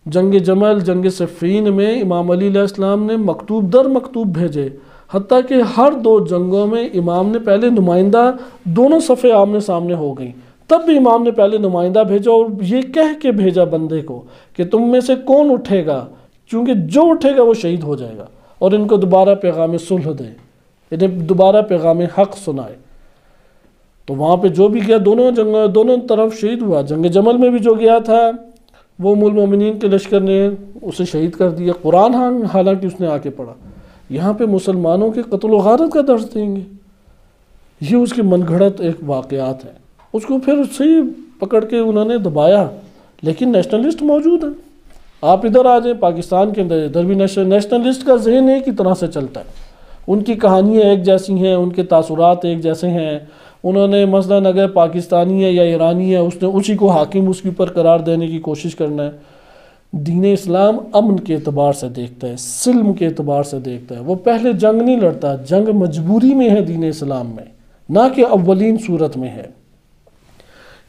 جنگ جمل، جنگ صفین میں امام علی علیہ السلام نے مکتوب در مکتوب بھیجے، حتیٰ کہ ہر 2 جنگوں میں امام نے پہلے نمائندہ، دونوں صفیں آمنے سامنے ہو گئیں، تب بھی امام نے پہلے نمائندہ بھیجا اور یہ کہہ کے بھیجا بندے کو کہ تم میں سے کون اٹھے گا، چونکہ جو اٹھے گا وہ شہید ہو جائے گا، اور ان کو دوبارہ پیغام صلح دے، انہیں دوبارہ پیغام حق سنائے۔ تو وہاں پہ جو بھی گیا دونوں طرف شہید ہوا۔ جنگ جمل میں بھی جو گیا تھا وہ ام المومنین کے لشکر نے اسے شہید کر دیا، قرآن حالانکہ اس نے آ کے پڑھا۔ یہاں پہ مسلمانوں کے قتل و غارت کا درس دیں گے، یہ اس کے من گھڑت ایک واقعات ہیں۔ اس کو پھر صحیح پکڑ کے انہوں نے دبایا، لیکن نیشنلسٹ موجود ہیں۔ آپ ادھر آ جائیں پاکستان کے اندر، ادھر بھی نیشنلسٹ کا ذہن ایک ہی طرح سے چلتا ہے، ان کی کہانیاں ایک جیسی ہیں، ان کے تاثرات ایک جیسے ہیں۔ انہوں نے مثلاً اگر پاکستانی ہے یا ایرانی ہے، اس نے اسی کو حاکم اس کے اوپر قرار دینے کی کوشش کرنا ہے۔ دین اسلام امن کے اعتبار سے دیکھتا ہے، سلم کے اعتبار سے دیکھتا ہے، وہ پہلے جنگ نہیں لڑتا، جنگ مجبوری میں ہے دین اسلام میں، نہ کہ اولین صورت میں ہے۔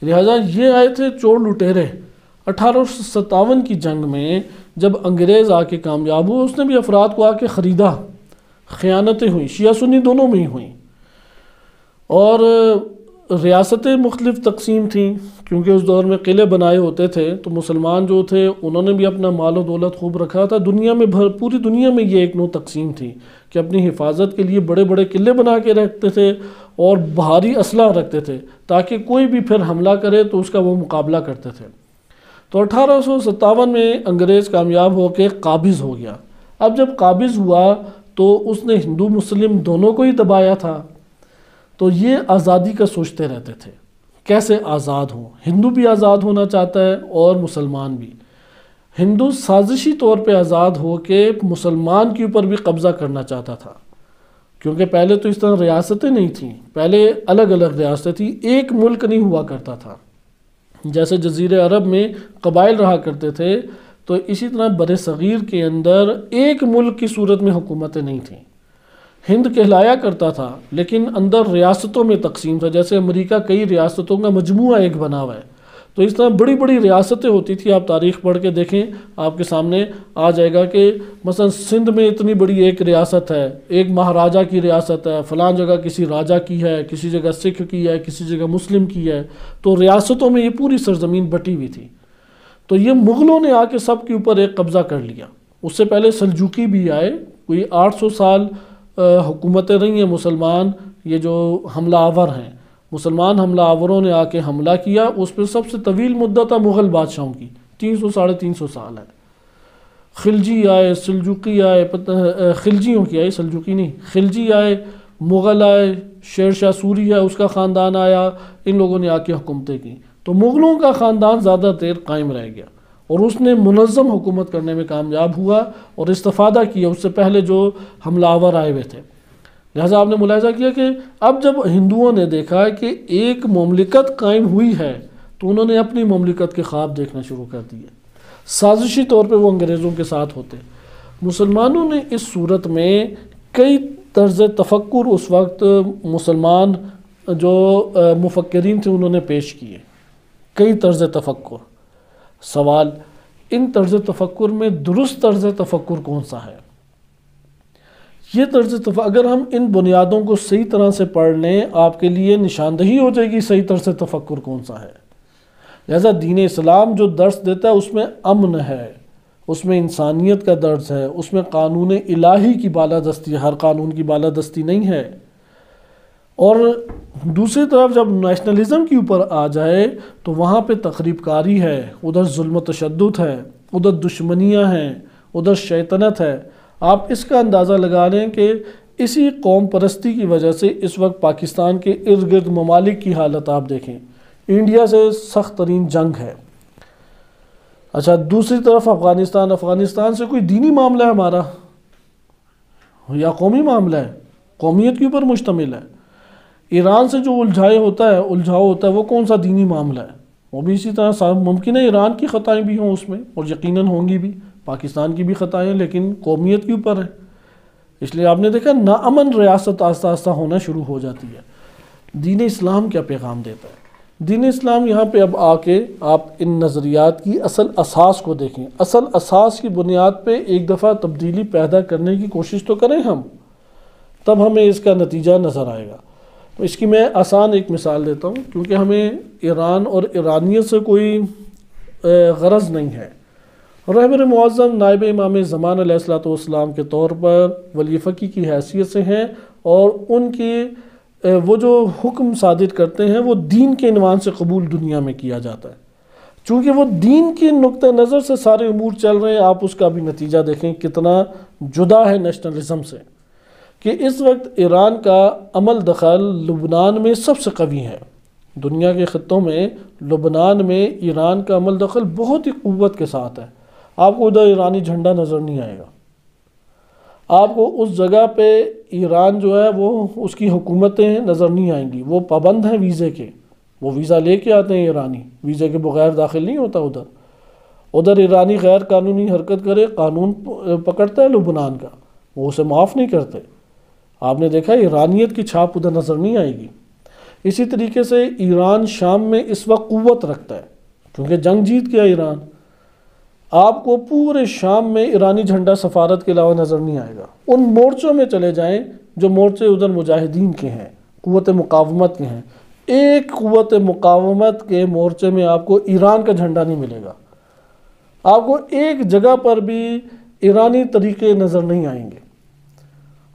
لہٰذا یہ آئے تھے چور لٹیرے۔ 1857 کی جنگ میں جب انگریز آ کے کامیاب ہوا، اس نے بھی افراد کو آ کے خریدا، خیانتیں ہوئیں، شیعہ سنی دونوں میں ہی ہوئیں، اور ریاستیں مختلف تقسیم تھیں، کیونکہ اس دور میں قلعے بنائے ہوتے تھے، تو مسلمان جو تھے انہوں نے بھی اپنا مال و دولت خوب رکھا تھا۔ دنیا میں پوری دنیا میں یہ ایک نوع تقسیم تھی کہ اپنی حفاظت کے لیے بڑے بڑے قلعے بنا کے رکھتے تھے اور بھاری اسلحہ رکھتے تھے، تاکہ کوئی بھی پھر حملہ کرے تو اس کا وہ مقابلہ کرتے تھے۔ تو 1857 میں انگریز کامیاب ہو کے قابض ہو گیا۔ اب جب قابض ہوا تو اس نے ہندو مسلم دونوں کو ہی دبایا تھا، تو یہ آزادی کا سوچتے رہتے تھے کیسے آزاد ہوں۔ ہندو بھی آزاد ہونا چاہتا ہے اور مسلمان بھی۔ ہندو سازشی طور پہ آزاد ہو کے مسلمان کے اوپر بھی قبضہ کرنا چاہتا تھا، کیونکہ پہلے تو اس طرح ریاستیں نہیں تھیں، پہلے الگ الگ ریاستیں تھیں، ایک ملک نہیں ہوا کرتا تھا۔ جیسے جزیرہ عرب میں قبائل رہا کرتے تھے، تو اسی طرح بر صغیر کے اندر ایک ملک کی صورت میں حکومتیں نہیں تھیں۔ ہند کہلایا کرتا تھا لیکن اندر ریاستوں میں تقسیم تھا، جیسے امریکہ کئی ریاستوں کا مجموعہ ایک بنا ہوا ہے، تو اس طرح بڑی بڑی ریاستیں ہوتی تھی۔ آپ تاریخ پڑھ کے دیکھیں، آپ کے سامنے آ جائے گا کہ مثلا سندھ میں اتنی بڑی ایک ریاست ہے، ایک مہاراجہ کی ریاست ہے، فلاں جگہ کسی راجہ کی ہے، کسی جگہ سکھ کی ہے، کسی جگہ مسلم کی ہے، تو ریاستوں میں یہ پوری سرزمین بٹی ہوئی تھی۔ تو یہ مغلوں نے آ کے سب کے اوپر ایک قبضہ کر لیا۔ اس سے پہلے سلجوقی بھی آئے، کوئی 800 سال حکومتیں رہی ہیں مسلمان، یہ جو حملہ آور ہیں، مسلمان حملہ آوروں نے آ کے حملہ کیا۔ اس پہ سب سے طویل مدت ہے مغل بادشاہوں کی، 300 ساڑھے 300 سال ہے۔ خلجی آئے، سلجوقی آئے، خلجیوں کی آئی، سلجوقی نہیں، خلجی آئے، مغل آئے، شیر شاہ سوری ہے، اس کا خاندان آیا، ان لوگوں نے آ کے حکومتیں کی۔ تو مغلوں کا خاندان زیادہ دیر قائم رہ گیا اور اس نے منظم حکومت کرنے میں کامیاب ہوا اور استفادہ کیا اس سے پہلے جو حملہ آور آئے ہوئے تھے۔ لہٰذا آپ نے ملاحظہ کیا کہ اب جب ہندوؤں نے دیکھا کہ ایک مملکت قائم ہوئی ہے تو انہوں نے اپنی مملکت کے خواب دیکھنا شروع کر دیے، سازشی طور پہ وہ انگریزوں کے ساتھ ہوتے۔ مسلمانوں نے اس صورت میں کئی طرز تفکر اس وقت مسلمان جو مفکرین تھے انہوں نے پیش کیے، کئی طرز تفکر۔ سوال، ان طرز تفکر میں درست طرز تفکر کون سا ہے؟ یہ طرز اگر ہم ان بنیادوں کو صحیح طرح سے پڑھ لیں، آپ کے لیے نشاندہی ہو جائے گی صحیح طرز تفکر کون سا ہے۔ لہذا دین اسلام جو درس دیتا ہے اس میں امن ہے، اس میں انسانیت کا درس ہے، اس میں قانون الہی کی بالادستی، ہر قانون کی بالادستی نہیں ہے۔ اور دوسری طرف جب نیشنلزم کے اوپر آ جائے تو وہاں پہ تخریب کاری ہے، ادھر ظلم و تشدد ہے، ادھر دشمنیاں ہیں، ادھر شیطنت ہے۔ آپ اس کا اندازہ لگا لیں کہ اسی قوم پرستی کی وجہ سے اس وقت پاکستان کے ارد گرد ممالک کی حالت آپ دیکھیں، انڈیا سے سخت ترین جنگ ہے۔ اچھا دوسری طرف افغانستان سے کوئی دینی معاملہ ہے ہمارا یا قومی معاملہ ہے، قومیت کے اوپر مشتمل ہے۔ ایران سے جو الجھاؤ ہوتا ہے وہ کون سا دینی معاملہ ہے؟ وہ بھی اسی طرح ممکن ہے ایران کی خطائیں بھی ہوں اس میں، اور یقیناً ہوں گی بھی، پاکستان کی بھی خطائیں، لیکن قومیت کے اوپر ہے۔ اس لیے آپ نے دیکھا ناامن ریاست آہستہ آہستہ ہونا شروع ہو جاتی ہے۔ دین اسلام کیا پیغام دیتا ہے؟ دین اسلام یہاں پہ اب آ کے آپ ان نظریات کی اصل اساس کو دیکھیں، اصل اساس کی بنیاد پہ ایک دفعہ تبدیلی پیدا کرنے کی کوشش تو کریں ہم، تب ہمیں اس کا نتیجہ نظر آئے گا۔ تو اس کی میں آسان ایک مثال دیتا ہوں، کیونکہ ہمیں ایران اور ایرانیت سے کوئی غرض نہیں ہے۔ رہبر معظم نائب امام زمان علیہ السلام کے طور پر ولی فقی کی حیثیت سے ہیں، اور ان کی وہ جو حکم صادر کرتے ہیں وہ دین کے عنوان سے قبول دنیا میں کیا جاتا ہے۔ چونکہ وہ دین کی نقطہ نظر سے سارے امور چل رہے ہیں، آپ اس کا بھی نتیجہ دیکھیں کتنا جدا ہے نیشنلزم سے، کہ اس وقت ایران کا عمل دخل لبنان میں سب سے قوی ہے۔ دنیا کے خطوں میں لبنان میں ایران کا عمل دخل بہت ہی قوت کے ساتھ ہے۔ آپ کو ادھر ایرانی جھنڈا نظر نہیں آئے گا، آپ کو اس جگہ پہ ایران جو ہے وہ اس کی حکومتیں نظر نہیں آئیں گی، وہ پابند ہیں ویزے کے، وہ ویزا لے کے آتے ہیں ایرانی، ویزے کے بغیر داخل نہیں ہوتا ادھر ایرانی غیر قانونی حرکت کرے قانون پکڑتا ہے لبنان کا، وہ اسے معاف نہیں کرتے۔ آپ نے دیکھا ایرانیت کی چھاپ ادھر نظر نہیں آئے گی۔ اسی طریقے سے ایران شام میں اس وقت قوت رکھتا ہے، کیونکہ جنگ جیت گیا ایران۔ آپ کو پورے شام میں ایرانی جھنڈا سفارت کے علاوہ نظر نہیں آئے گا۔ ان مورچوں میں چلے جائیں جو مورچے ادھر مجاہدین کے ہیں، قوت مقاومت کے ہیں، ایک قوت مقاومت کے مورچے میں آپ کو ایران کا جھنڈا نہیں ملے گا، آپ کو ایک جگہ پر بھی ایرانی طریقے نظر نہیں آئیں گے۔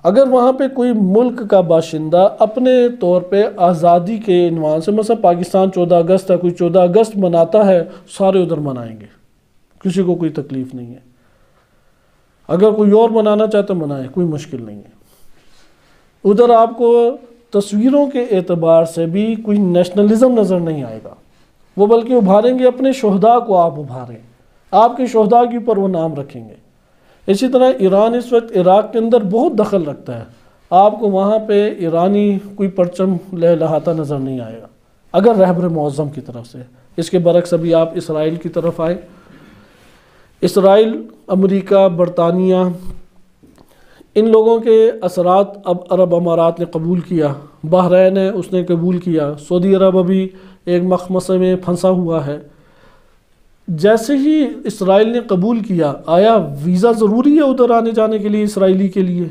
اگر وہاں پہ کوئی ملک کا باشندہ اپنے طور پہ آزادی کے عنوان سے، مثلا پاکستان 14 اگست ہے، کوئی 14 اگست مناتا ہے، سارے ادھر منائیں گے، کسی کو کوئی تکلیف نہیں ہے۔ اگر کوئی اور منانا چاہتا منائے، کوئی مشکل نہیں ہے۔ ادھر آپ کو تصویروں کے اعتبار سے بھی کوئی نیشنلزم نظر نہیں آئے گا، وہ بلکہ ابھاریں گے اپنے شہداء کو، آپ ابھاریں، آپ کے شہداء کے اوپر وہ نام رکھیں گے۔ اسی طرح ایران اس وقت عراق کے اندر بہت دخل رکھتا ہے، آپ کو وہاں پہ ایرانی کوئی پرچم لہراتا نظر نہیں آئے گا اگر رہبر معظم کی طرف سے۔ اس کے برعکس ابھی آپ اسرائیل کی طرف آئے، اسرائیل، امریکہ، برطانیہ، ان لوگوں کے اثرات اب عرب امارات نے قبول کیا، بحرین ہے اس نے قبول کیا، سعودی عرب ابھی ایک مخمصے میں پھنسا ہوا ہے۔ جیسے ہی اسرائیل نے قبول کیا، آیا ویزا ضروری ہے ادھر آنے جانے کے لیے؟ اسرائیلی کے لیے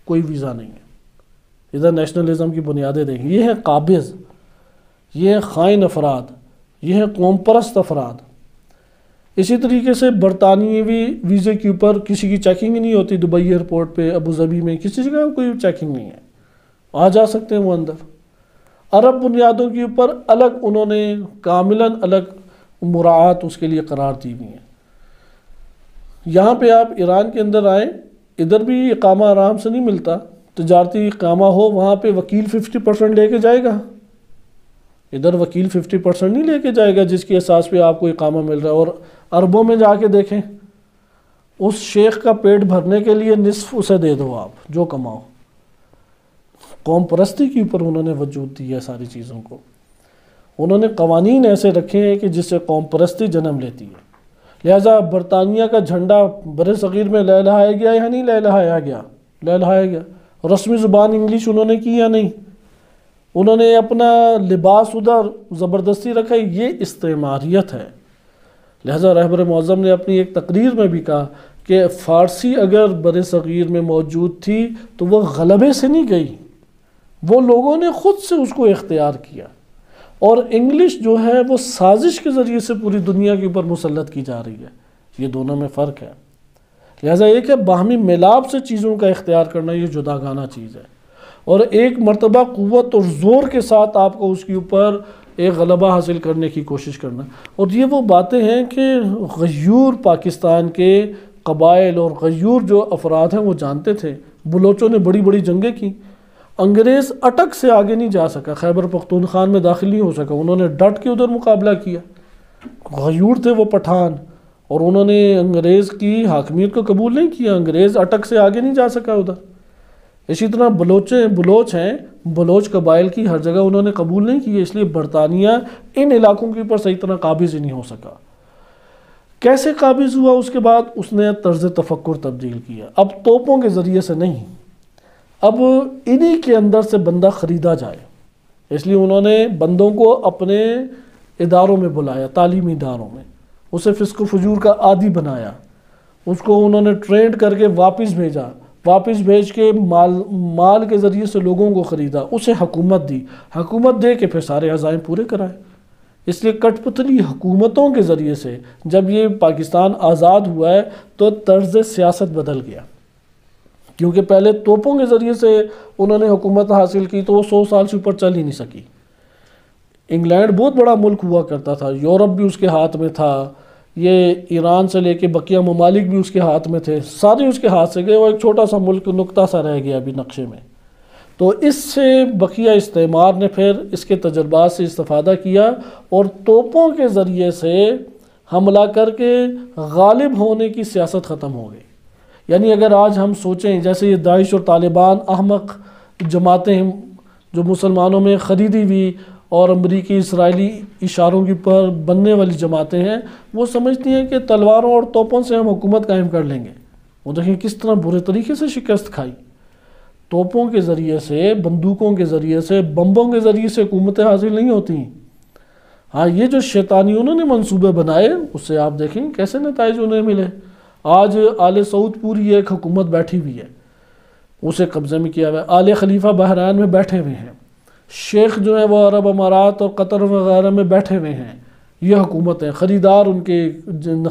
کوئی ویزا نہیں ہے۔ ادھر نیشنلزم کی بنیادیں دیکھیں، یہ ہیں قابض، یہ ہیں خائن افراد، یہ ہیں قوم پرست افراد۔ اسی طریقے سے برطانوی ویزے کے اوپر کسی کی چیکنگ نہیں ہوتی، دبئی ایئرپورٹ پہ، ابوظہبی میں کسی جگہ کوئی چیکنگ نہیں ہے، آ جا سکتے ہیں وہ اندر۔ عرب بنیادوں کے اوپر الگ انہوں نے کاملاً الگ مراعات اس کے لیے قرار دی ہوئی ہیں۔ یہاں پہ آپ ایران کے اندر آئیں، ادھر بھی اقامہ آرام سے نہیں ملتا، تجارتی اقامہ ہو وہاں پہ وکیل 50% لے کے جائے گا، ادھر وکیل 50% نہیں لے کے جائے گا جس کی اساس پہ آپ کو اقامہ مل رہا ہے۔ اور عربوں میں جا کے دیکھیں، اس شیخ کا پیٹ بھرنے کے لیے نصف اسے دے دو آپ جو کماؤ۔ قوم پرستی کے اوپر انہوں نے وجود دی ہے ساری چیزوں کو، انہوں نے قوانین ایسے رکھے ہیں کہ جس سے قوم پرستی جنم لیتی ہے۔ لہٰذا برطانیہ کا جھنڈا بر صغیر میں لہلہایا گیا یا نہیں لہلہایا گیا؟ لہلہایا گیا۔ رسمی زبان انگلش انہوں نے کی یا نہیں؟ انہوں نے اپنا لباس ادھر زبردستی رکھا، یہ استعماریت ہے۔ لہذا رہبر معظم نے اپنی ایک تقریر میں بھی کہا کہ فارسی اگر بر صغیر میں موجود تھی تو وہ غلبے سے نہیں گئی، وہ لوگوں نے خود سے اس کو اختیار کیا، اور انگلش جو ہے وہ سازش کے ذریعے سے پوری دنیا کے اوپر مسلط کی جا رہی ہے۔ یہ دونوں میں فرق ہے۔ لہذا ایک ہے باہمی ملاپ سے چیزوں کا اختیار کرنا، یہ جداگانہ چیز ہے، اور ایک مرتبہ قوت اور زور کے ساتھ آپ کو اس کے اوپر ایک غلبہ حاصل کرنے کی کوشش کرنا۔ اور یہ وہ باتیں ہیں کہ غیور پاکستان کے قبائل اور غیور جو افراد ہیں وہ جانتے تھے۔ بلوچوں نے بڑی بڑی جنگیں کی، انگریز اٹک سے آگے نہیں جا سکا، خیبر پختونخوا میں داخل نہیں ہو سکا، انہوں نے ڈٹ کے ادھر مقابلہ کیا۔ غیور تھے وہ پٹھان، اور انہوں نے انگریز کی حاکمیت کو قبول نہیں کیا، انگریز اٹک سے آگے نہیں جا سکا ادھر۔ اسی طرح بلوچ ہیں، بلوچ قبائل کی ہر جگہ انہوں نے قبول نہیں کی، اس لیے برطانیہ ان علاقوں کے اوپر صحیح طرح قابض ہی نہیں ہو سکا۔ کیسے قابض ہوا؟ اس کے بعد اس نے طرز تفکر تبدیل کیا، اب توپوں کے ذریعے سے نہیں، اب انہی کے اندر سے بندہ خریدا جائے، اس لیے انہوں نے بندوں کو اپنے اداروں میں بلایا، تعلیمی اداروں میں، اسے فسق و فجور کا عادی بنایا، اس کو انہوں نے ٹرینڈ کر کے واپس بھیجا، واپس بھیج کے مال کے ذریعے سے لوگوں کو خریدا، اسے حکومت دی، حکومت دے کے پھر سارے عزائم پورے کرائے۔ اس لیے کٹ پتلی حکومتوں کے ذریعے سے جب یہ پاکستان آزاد ہوا ہے تو طرز سیاست بدل گیا، کیونکہ پہلے توپوں کے ذریعے سے انہوں نے حکومت حاصل کی تو وہ 100 سال سے اوپر چل ہی نہیں سکی۔ انگلینڈ بہت بڑا ملک ہوا کرتا تھا، یورپ بھی اس کے ہاتھ میں تھا، یہ ایران سے لے کے بقیہ ممالک بھی اس کے ہاتھ میں تھے، سارے اس کے ہاتھ سے گئے، وہ ایک چھوٹا سا ملک نقطہ سا رہ گیا ابھی نقشے میں۔ تو اس سے بقیہ استعمار نے پھر اس کے تجربات سے استفادہ کیا اور توپوں کے ذریعے سے حملہ کر کے غالب ہونے کی سیاست ختم ہو گئی۔ یعنی اگر آج ہم سوچیں جیسے یہ داعش اور طالبان احمق جماعتیں جو مسلمانوں میں خریدی ہوئی اور امریکی اسرائیلی اشاروں کے پر بننے والی جماعتیں ہیں، وہ سمجھتی ہیں کہ تلواروں اور توپوں سے ہم حکومت قائم کر لیں گے۔ وہ دیکھیں کس طرح برے طریقے سے شکست کھائی، توپوں کے ذریعے سے، بندوقوں کے ذریعے سے، بمبوں کے ذریعے سے حکومتیں حاصل نہیں ہوتی۔ ہاں یہ جو شیطانی انہوں نے منصوبے بنائے اس سے آپ دیکھیں کیسے نتائج انہیں ملے۔ آج آل سعود پوری ایک حکومت بیٹھی ہوئی ہے، اسے قبضے میں کیا ہوا ہے، آل خلیفہ بحرین میں بیٹھے ہوئے ہیں، شیخ جو ہیں وہ عرب امارات اور قطر وغیرہ میں بیٹھے ہوئے ہیں، یہ حکومتیں خریدار ان کے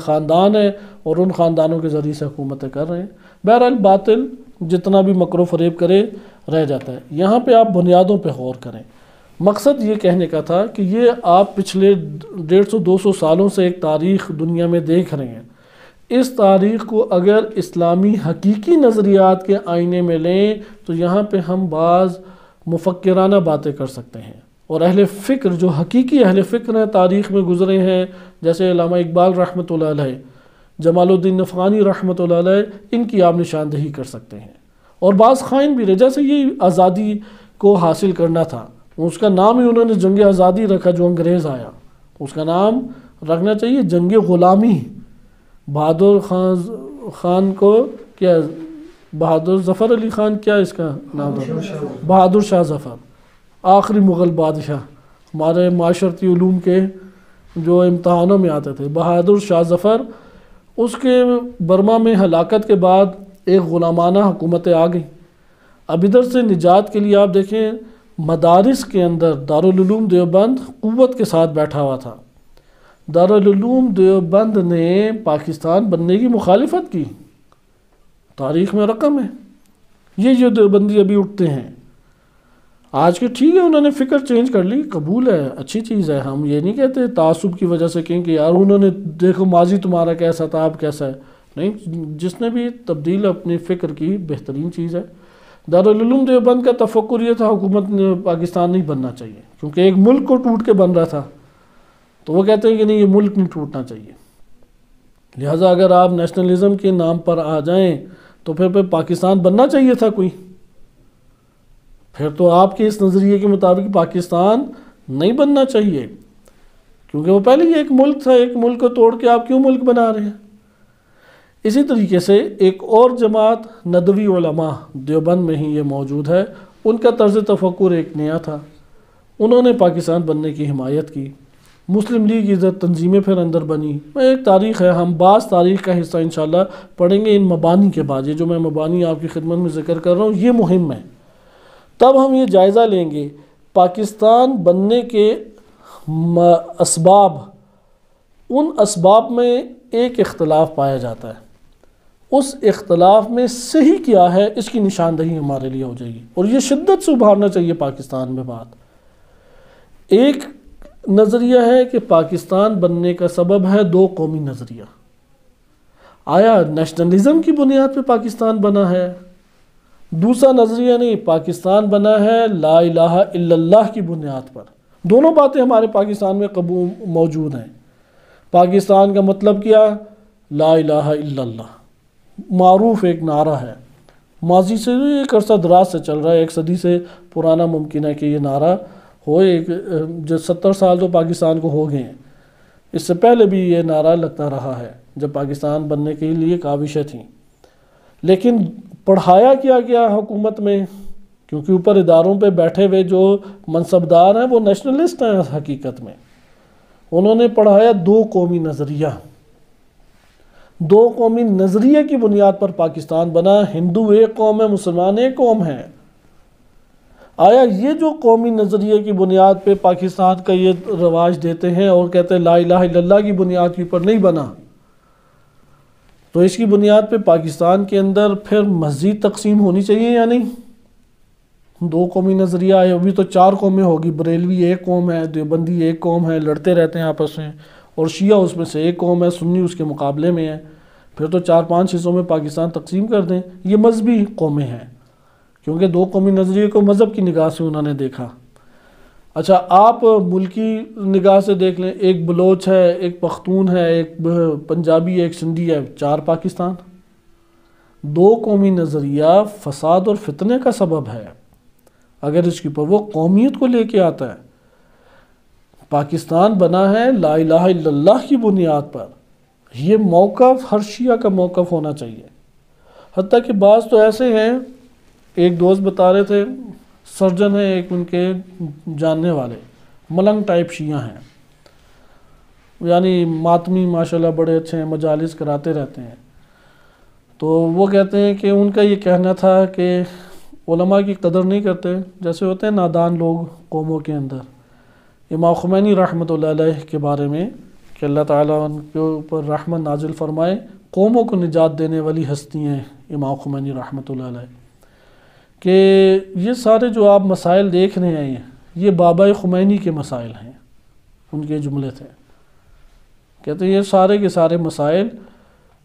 خاندان ہیں اور ان خاندانوں کے ذریعے سے حکومتیں کر رہے ہیں۔ بہرحال باطل جتنا بھی مکر و فریب کرے رہ جاتا ہے۔ یہاں پہ آپ بنیادوں پہ غور کریں۔ مقصد یہ کہنے کا تھا کہ یہ آپ پچھلے 150-200 سالوں سے ایک تاریخ دنیا میں دیکھ رہے ہیں، اس تاریخ کو اگر اسلامی حقیقی نظریات کے آئینے میں لیں تو یہاں پہ ہم بعض مفکرانہ باتیں کر سکتے ہیں، اور اہل فکر جو حقیقی اہل فکر ہیں تاریخ میں گزرے ہیں، جیسے علامہ اقبال رحمۃ اللہ علیہ، جمال الدین افغانی رحمۃ اللہ علیہ، ان کی آپ نشاندہی کر سکتے ہیں۔ اور بعض خائن بھی رہے، جیسے یہ آزادی کو حاصل کرنا تھا، اس کا نام ہی انہوں نے جنگ آزادی رکھا، جو انگریز آیا اس کا نام رکھنا چاہیے جنگ غلامی۔ بہادر خان کو کیا، بہادر ظفر علی خان، کیا اس کا نام تھا؟ بہادر شاہ ظفر، آخری مغل بادشاہ، ہمارے معاشرتی علوم کے جو امتحانوں میں آتے تھے، بہادر شاہ ظفر، اس کے برما میں ہلاکت کے بعد ایک غلامانہ حکومتیں آ گئیں۔ اب ادھر سے نجات کے لیے آپ دیکھیں مدارس کے اندر دارالعلوم دیوبند قوت کے ساتھ بیٹھا ہوا تھا، دارالعلوم دیوبند نے پاکستان بننے کی مخالفت کی، تاریخ میں رقم ہے۔ یہ جو دیوبندی ابھی اٹھتے ہیں آج کے، ٹھیک ہے انہوں نے فکر چینج کر لی، قبول ہے، اچھی چیز ہے، ہم یہ نہیں کہتے تعصب کی وجہ سے کہیں کہ یار انہوں نے دیکھو ماضی تمہارا کیسا تھا اب کیسا ہے، نہیں، جس نے بھی تبدیل اپنی فکر کی بہترین چیز ہے۔ دارالعلوم دیوبند کا تفکر یہ تھا حکومت پاکستان نہیں بننا چاہیے، کیونکہ ایک ملک کو ٹوٹ کے بن رہا تھا، تو وہ کہتے ہیں کہ نہیں یہ ملک نہیں ٹوٹنا چاہیے، لہٰذا اگر آپ نیشنلزم کے نام پر آ جائیں تو پھر پاکستان بننا چاہیے تھا کوئی، پھر تو آپ کے اس نظریے کے مطابق پاکستان نہیں بننا چاہیے، کیونکہ وہ پہلے ہی ایک ملک تھا، ایک ملک کو توڑ کے آپ کیوں ملک بنا رہے ہیں۔ اسی طریقے سے ایک اور جماعت ندوی علماء دیوبند میں ہی یہ موجود ہے، ان کا طرز تفکر ایک نیا تھا، انہوں نے پاکستان بننے کی حمایت کی، مسلم لیگ ادھر تنظیمیں پھر اندر بنی، ایک تاریخ ہے، ہم بعض تاریخ کا حصہ انشاءاللہ پڑھیں گے ان مبانی کے بعد، یہ جو میں مبانی آپ کی خدمت میں ذکر کر رہا ہوں یہ مہم ہے، تب ہم یہ جائزہ لیں گے پاکستان بننے کے اسباب، ان اسباب میں ایک اختلاف پایا جاتا ہے، اس اختلاف میں صحیح کیا ہے اس کی نشاندہی ہمارے لیے ہو جائے گی، اور یہ شدت سے ابھارنا چاہیے پاکستان میں بات۔ ایک نظریہ ہے کہ پاکستان بننے کا سبب ہے دو قومی نظریہ، آیا نیشنلزم کی بنیاد پہ پاکستان بنا ہے؟ دوسرا نظریہ نہیں، پاکستان بنا ہے لا الہ الا اللہ کی بنیاد پر۔ دونوں باتیں ہمارے پاکستان میں قبول موجود ہیں۔ پاکستان کا مطلب کیا؟ لا الہ الا اللہ، معروف ایک نعرہ ہے، ماضی سے ایک عرصہ دراز سے چل رہا ہے، 1 صدی سے پرانا ممکن ہے کہ یہ نعرہ ہو، جو 70 سال تو پاکستان کو ہو گئے ہیں، اس سے پہلے بھی یہ نعرہ لگتا رہا ہے جب پاکستان بننے کے لیے کاوشیں تھیں۔ لیکن پڑھایا کیا گیا حکومت میں؟ کیونکہ اوپر اداروں پہ بیٹھے ہوئے جو منصبدار ہیں وہ نیشنلسٹ ہیں حقیقت میں، انہوں نے پڑھایا 2 قومی نظریہ، 2 قومی نظریے کی بنیاد پر پاکستان بنا۔ ہندو ایک قوم ہے، مسلمان ایک قوم ہے۔ آیا یہ جو قومی نظریے کی بنیاد پہ پاکستان کا یہ رواج دیتے ہیں اور کہتے ہیں لا الہ الا اللہ کی بنیاد کے اوپر نہیں بنا، تو اس کی بنیاد پہ پاکستان کے اندر پھر مزید تقسیم ہونی چاہیے یا نہیں؟ 2 قومی نظریہ آئے، ابھی تو 4 قومیں ہوگی، بریلوی ایک قوم ہے، دیوبندی ایک قوم ہے، لڑتے رہتے ہیں آپس میں، اور شیعہ اس میں سے ایک قوم ہے، سنی اس کے مقابلے میں ہے، پھر تو 4-5 حصوں میں پاکستان تقسیم کر دیں۔ یہ مذہبی قومیں ہیں، کیونکہ 2 قومی نظریے کو مذہب کی نگاہ سے انہوں نے دیکھا۔ اچھا آپ ملکی نگاہ سے دیکھ لیں، ایک بلوچ ہے، ایک پختون ہے، ایک پنجابی، ایک سندھی ہے، 4 پاکستان۔ 2 قومی نظریہ فساد اور فتنے کا سبب ہے اگر اس کے اوپر وہ قومیت کو لے کے آتا ہے۔ پاکستان بنا ہے لا الہ الا اللہ کی بنیاد پر، یہ موقف ہر شیعہ کا موقف ہونا چاہیے۔ حتیٰ کہ بعض تو ایسے ہیں، ایک دوست بتا رہے تھے، سرجن ہیں ایک ان کے جاننے والے، ملنگ ٹائپ شیعہ ہیں، یعنی ماتمی ماشاءاللہ بڑے اچھے ہیں، مجالس کراتے رہتے ہیں۔ تو وہ کہتے ہیں کہ ان کا یہ کہنا تھا کہ علماء کی قدر نہیں کرتے، جیسے ہوتے ہیں نادان لوگ قوموں کے اندر۔ امام خمینی رحمۃ اللہ علیہ کے بارے میں کہ اللہ تعالیٰ ان کے اوپر رحمت نازل فرمائے، قوموں کو نجات دینے والی ہستی ہیں امام خمینی رحمۃ اللہ علیہ، کہ یہ سارے جو آپ مسائل دیکھ رہے ہیں یہ بابا خمینی کے مسائل ہیں، ان کے جملے تھے۔ کہتے ہیں یہ سارے کے سارے مسائل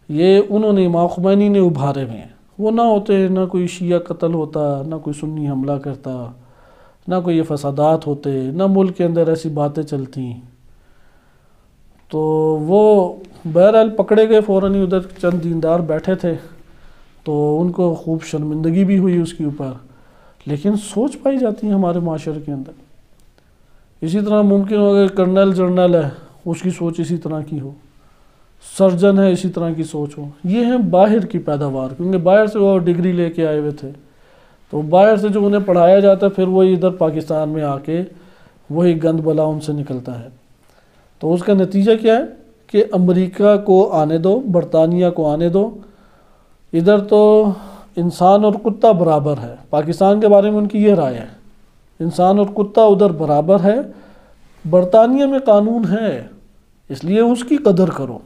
یہ انہوں نے امام خمینی نے ابھارے ہوئے ہیں، وہ نہ ہوتے نہ کوئی شیعہ قتل ہوتا، نہ کوئی سنی حملہ کرتا، نہ کوئی یہ فسادات ہوتے، نہ ملک کے اندر ایسی باتیں چلتی۔ تو وہ بہرحال پکڑے گئے فوراً ہی، ادھر چند دیندار بیٹھے تھے تو ان کو خوب شرمندگی بھی ہوئی اس کے اوپر، لیکن سوچ پائی جاتی ہے ہمارے معاشرے کے اندر۔ اسی طرح ممکن ہو کہ کرنل جرنل ہے، اس کی سوچ اسی طرح کی ہو، سرجن ہے اسی طرح کی سوچ ہو۔ یہ ہیں باہر کی پیداوار، کیونکہ باہر سے وہ ڈگری لے کے آئے ہوئے تھے، تو باہر سے جو انہیں پڑھایا جاتا ہے پھر وہی ادھر پاکستان میں آ کے وہی گند بلا ان سے نکلتا ہے۔ تو اس کا نتیجہ کیا ہے کہ امریکہ کو آنے دو، برطانیہ کو آنے دو، ادھر تو انسان اور کتا برابر ہے۔ پاکستان کے بارے میں ان کی یہ رائے ہے، انسان اور کتا ادھر برابر ہے، برطانیہ میں قانون ہے، اس لیے اس کی قدر کرو،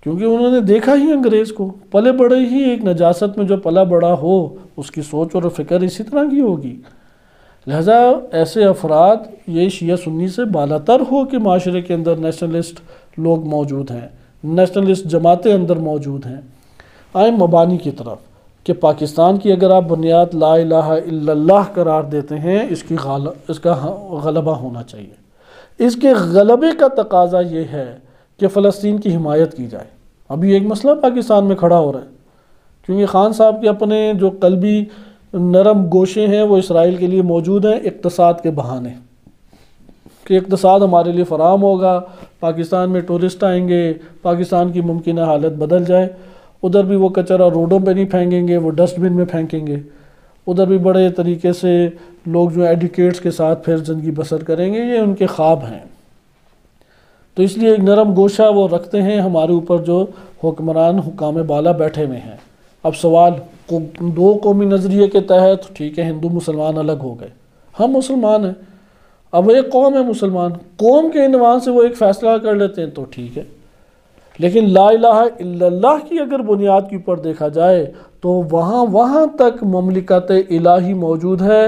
کیونکہ انہوں نے دیکھا ہی انگریز کو، پلے بڑے ہی ایک نجاست میں جو پلا بڑا ہو اس کی سوچ اور فکر اسی طرح کی ہوگی۔ لہذا ایسے افراد یہ شیعہ سنی سے بالاتر ہو کہ معاشرے کے اندر نیشنلسٹ لوگ موجود ہیں، نیشنلسٹ جماعتیں اندر موجود ہیں۔ آئیں مبانی کی طرف کہ پاکستان کی اگر آپ بنیاد لا الہ الا اللہ قرار دیتے ہیں، اس کا غلبہ ہونا چاہیے۔ اس کے غلبے کا تقاضا یہ ہے کہ فلسطین کی حمایت کی جائے۔ ابھی ایک مسئلہ پاکستان میں کھڑا ہو رہا ہے، کیونکہ خان صاحب کے اپنے جو قلبی نرم گوشے ہیں وہ اسرائیل کے لیے موجود ہیں اقتصاد کے بہانے، کہ اقتصاد ہمارے لیے فراہم ہوگا، پاکستان میں ٹورسٹ آئیں گے، پاکستان کی ممکنہ حالت بدل جائے، ادھر بھی وہ کچرا روڈوں پہ نہیں پھینکیں گے، وہ ڈسٹ بن میں پھینکیں گے، ادھر بھی بڑے طریقے سے لوگ جو ایڈوکیٹس کے ساتھ پھر زندگی بسر کریں گے، یہ ان کے خواب ہیں۔ تو اس لیے ایک نرم گوشہ وہ رکھتے ہیں ہمارے اوپر جو حکمران حکام بالا بیٹھے ہوئے ہیں۔ اب سوال 2 قومی نظریے کے تحت ٹھیک ہے ہندو مسلمان الگ ہو گئے، ہم مسلمان ہیں، اب ایک قوم ہے مسلمان، قوم کے عنوان سے وہ ایک فیصلہ کر لیتے ہیں تو ٹھیک ہے، لیکن لا الہ الا اللہ کی اگر بنیاد کے اوپر دیکھا جائے تو وہاں تک مملکت الہی موجود ہے۔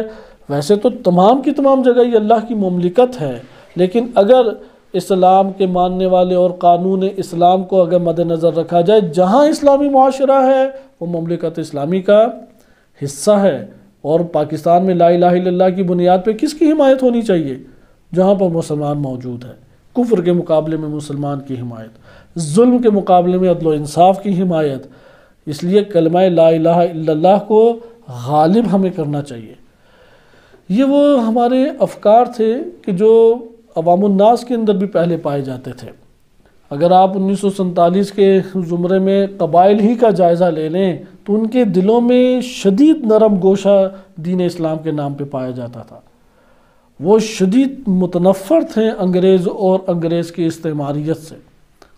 ویسے تو تمام کی تمام جگہ یہ اللہ کی مملکت ہے، لیکن اگر اسلام کے ماننے والے اور قانون اسلام کو اگر مد نظر رکھا جائے، جہاں اسلامی معاشرہ ہے وہ مملکت اسلامی کا حصہ ہے۔ اور پاکستان میں لا الہ الا اللہ کی بنیاد پہ کس کی حمایت ہونی چاہیے؟ جہاں پر مسلمان موجود ہے۔ کفر کے مقابلے میں مسلمان کی حمایت، ظلم کے مقابلے میں عدل و انصاف کی حمایت۔ اس لیے کلمہ لا الہ الا اللہ کو غالب ہمیں کرنا چاہیے۔ یہ وہ ہمارے افکار تھے کہ جو عوام الناس کے اندر بھی پہلے پائے جاتے تھے۔ اگر آپ 1947 کے زمرے میں قبائل ہی کا جائزہ لے لیں تو ان کے دلوں میں شدید نرم گوشہ دین اسلام کے نام پہ پایا جاتا تھا۔ وہ شدید متنفر تھے انگریز اور انگریز کی استعماریت سے۔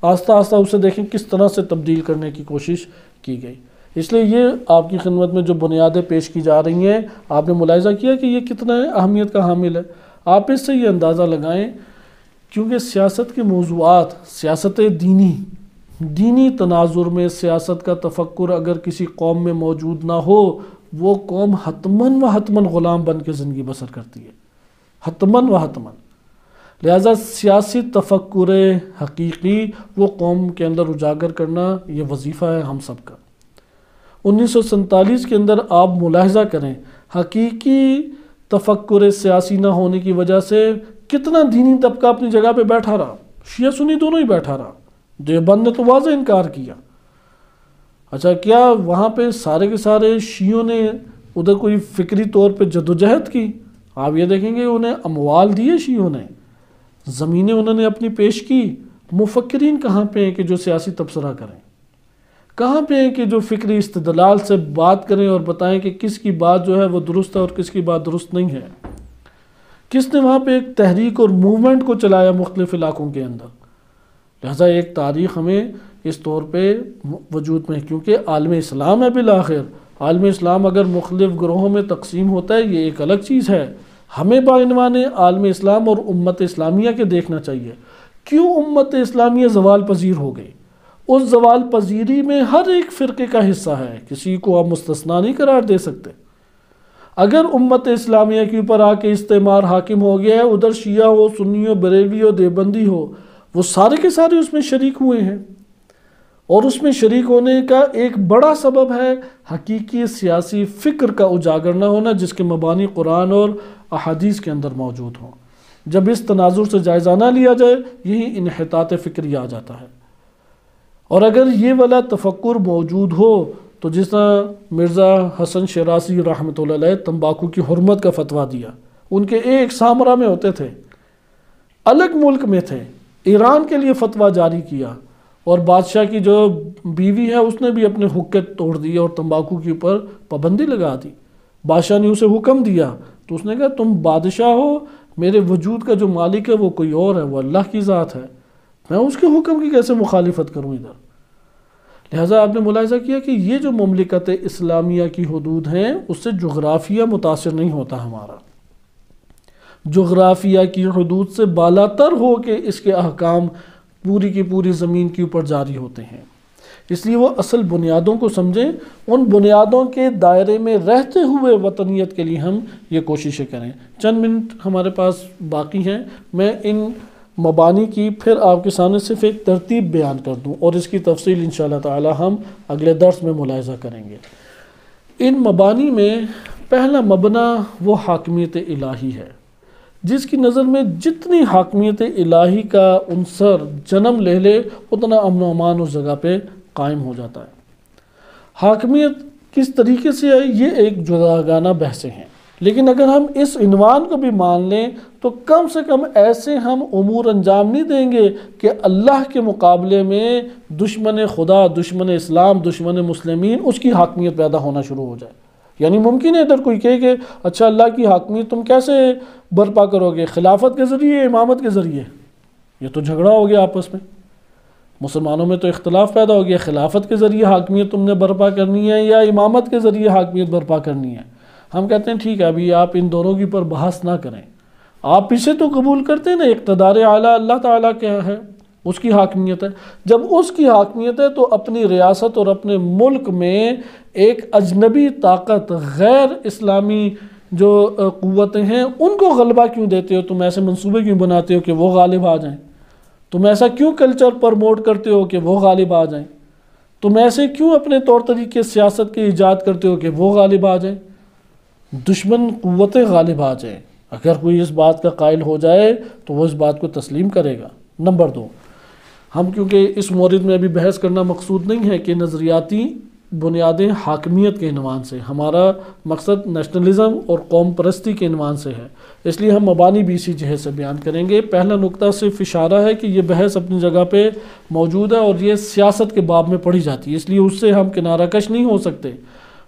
آہستہ آہستہ اسے دیکھیں کس طرح سے تبدیل کرنے کی کوشش کی گئی۔ اس لیے یہ آپ کی خدمت میں جو بنیادیں پیش کی جا رہی ہیں، آپ نے ملاحظہ کیا کہ یہ کتنا اہمیت کا حامل ہے۔ آپ اس سے یہ اندازہ لگائیں، کیونکہ سیاست کے موضوعات، سیاست دینی تناظر میں سیاست کا تفکر اگر کسی قوم میں موجود نہ ہو، وہ قوم حتماً و حتماً غلام بن کے زندگی بسر کرتی ہے، حتماً و حتماً۔ لہذا سیاسی تفکر حقیقی وہ قوم کے اندر اجاگر کرنا یہ وظیفہ ہے ہم سب کا۔ 1947 کے اندر آپ ملاحظہ کریں، حقیقی تفکر سیاسی نہ ہونے کی وجہ سے کتنا دینی طبقہ اپنی جگہ پہ بیٹھا رہا، شیعہ سنی دونوں ہی بیٹھا رہا۔ دیوبند نے تو واضح انکار کیا۔ اچھا، کیا وہاں پہ سارے کے سارے شیعوں نے ادھر کوئی فکری طور پہ جدوجہد کی؟ آپ یہ دیکھیں گے انہیں اموال دیے شیعوں نے، زمینیں انہوں نے اپنی پیش کی۔ مفکرین کہاں پہ ہیں کہ جو سیاسی تبصرہ کریں؟ کہاں پہ ہیں کہ جو فکری استدلال سے بات کریں اور بتائیں کہ کس کی بات جو ہے وہ درست ہے اور کس کی بات درست نہیں ہے؟ کس نے وہاں پہ ایک تحریک اور موومنٹ کو چلایا مختلف علاقوں کے اندر؟ لہذا ایک تاریخ ہمیں اس طور پہ وجود میں ہے، کیونکہ عالم اسلام ہے بالآخر۔ عالم اسلام اگر مختلف گروہوں میں تقسیم ہوتا ہے یہ ایک الگ چیز ہے۔ ہمیں بعنوان عالم اسلام اور امت اسلامیہ کے دیکھنا چاہیے۔ کیوں امت اسلامیہ زوال پذیر ہو گئی؟ اس زوال پذیری میں ہر ایک فرقے کا حصہ ہے، کسی کو آپ مستثنا نہیں قرار دے سکتے۔ اگر امت اسلامیہ کے اوپر آ کے استعمار حاکم ہو گیا ہے، ادھر شیعہ ہو، سنی ہو، بریلوی ہو، دیوبندی ہو، وہ سارے کے سارے اس میں شریک ہوئے ہیں۔ اور اس میں شریک ہونے کا ایک بڑا سبب ہے حقیقی سیاسی فکر کا اجاگر نہ ہونا، جس کے مبانی قرآن اور احادیث کے اندر موجود ہوں۔ جب اس تناظر سے جائزہ نہ لیا جائے، یہی انحطاط فکری آ جاتا ہے۔ اور اگر یہ والا تفکر موجود ہو تو جس طرح مرزا حسن شیرازی رحمۃ اللہ علیہ تمباکو کی حرمت کا فتویٰ دیا، ان کے ایک سامرا میں ہوتے تھے، الگ ملک میں تھے، ایران کے لیے فتویٰ جاری کیا، اور بادشاہ کی جو بیوی ہے اس نے بھی اپنے حقے توڑ دیے اور تمباکو کے اوپر پابندی لگا دی۔ بادشاہ نے اسے حکم دیا تو اس نے کہا تم بادشاہ ہو، میرے وجود کا جو مالک ہے وہ کوئی اور ہے، وہ اللہ کی ذات ہے، میں اس کے حکم کی کیسے مخالفت کروں ادھر؟ لہٰذا آپ نے ملاحظہ کیا کہ یہ جو مملکت اسلامیہ کی حدود ہیں اس سے جغرافیہ متاثر نہیں ہوتا ہمارا، جغرافیہ کی حدود سے بالاتر ہو کے اس کے احکام پوری کی پوری زمین کے اوپر جاری ہوتے ہیں۔ اس لیے وہ اصل بنیادوں کو سمجھیں، ان بنیادوں کے دائرے میں رہتے ہوئے وطنیت کے لیے ہم یہ کوششیں کریں۔ چند منٹ ہمارے پاس باقی ہیں، میں ان مبانی کی پھر آپ کے سامنے صرف ایک ترتیب بیان کر دوں اور اس کی تفصیل انشاءاللہ تعالی ہم اگلے درس میں ملاحظہ کریں گے۔ ان مبانی میں پہلا مبنا وہ حاکمیت الہی ہے، جس کی نظر میں جتنی حاکمیت الہی کا عنصر جنم لے لے اتنا امن و امان اس جگہ پہ قائم ہو جاتا ہے۔ حاکمیت کس طریقے سے ہے یہ ایک جداگانہ بحثیں ہیں، لیکن اگر ہم اس عنوان کو بھی مان لیں تو کم سے کم ایسے ہم امور انجام نہیں دیں گے کہ اللہ کے مقابلے میں دشمن خدا، دشمن اسلام، دشمن مسلمین اس کی حاکمیت پیدا ہونا شروع ہو جائے۔ یعنی ممکن ہے ادھر کوئی کہے کہ اچھا اللہ کی حاکمیت تم کیسے برپا کرو گے، خلافت کے ذریعے، امامت کے ذریعے؟ یہ تو جھگڑا ہو گیا آپس میں، مسلمانوں میں تو اختلاف پیدا ہو گیا، خلافت کے ذریعے حاکمیت تم نے برپا کرنی ہے یا امامت کے ذریعے حاکمیت برپا کرنی ہے؟ ہم کہتے ہیں ٹھیک ہے ابھی آپ ان دونوں کی پر بحث نہ کریں، آپ اسے تو قبول کرتے ہیں نا، اقتدار اعلیٰ اللہ تعالیٰ کیا ہے، اس کی حاکمیت ہے۔ جب اس کی حاکمیت ہے تو اپنی ریاست اور اپنے ملک میں ایک اجنبی طاقت، غیر اسلامی جو قوتیں ہیں ان کو غلبہ کیوں دیتے ہو؟ تم ایسے منصوبے کیوں بناتے ہو کہ وہ غالب آ جائیں؟ تم ایسا کیوں کلچر پرموٹ کرتے ہو کہ وہ غالب آ جائیں؟ تم ایسے کیوں اپنے طور طریقے سیاست کے ایجاد کرتے ہو کہ وہ غالب آ جائیں؟ دشمن قوتیں غالب آ جائیں، اگر کوئی اس بات کا قائل ہو جائے تو وہ اس بات کو تسلیم کرے گا۔ نمبر 2، ہم کیونکہ اس مورد میں ابھی بحث کرنا مقصود نہیں ہے کہ نظریاتی بنیادیں حاکمیت کے عنوان سے، ہمارا مقصد نیشنلزم اور قوم پرستی کے عنوان سے ہے، اس لیے ہم مبانی بھی اسی جہت سے بیان کریں گے۔ پہلا نقطہ صرف اشارہ ہے کہ یہ بحث اپنی جگہ پہ موجود ہے اور یہ سیاست کے باب میں پڑھی جاتی ہے، اس لیے اس سے ہم کنارہ کش نہیں ہو سکتے۔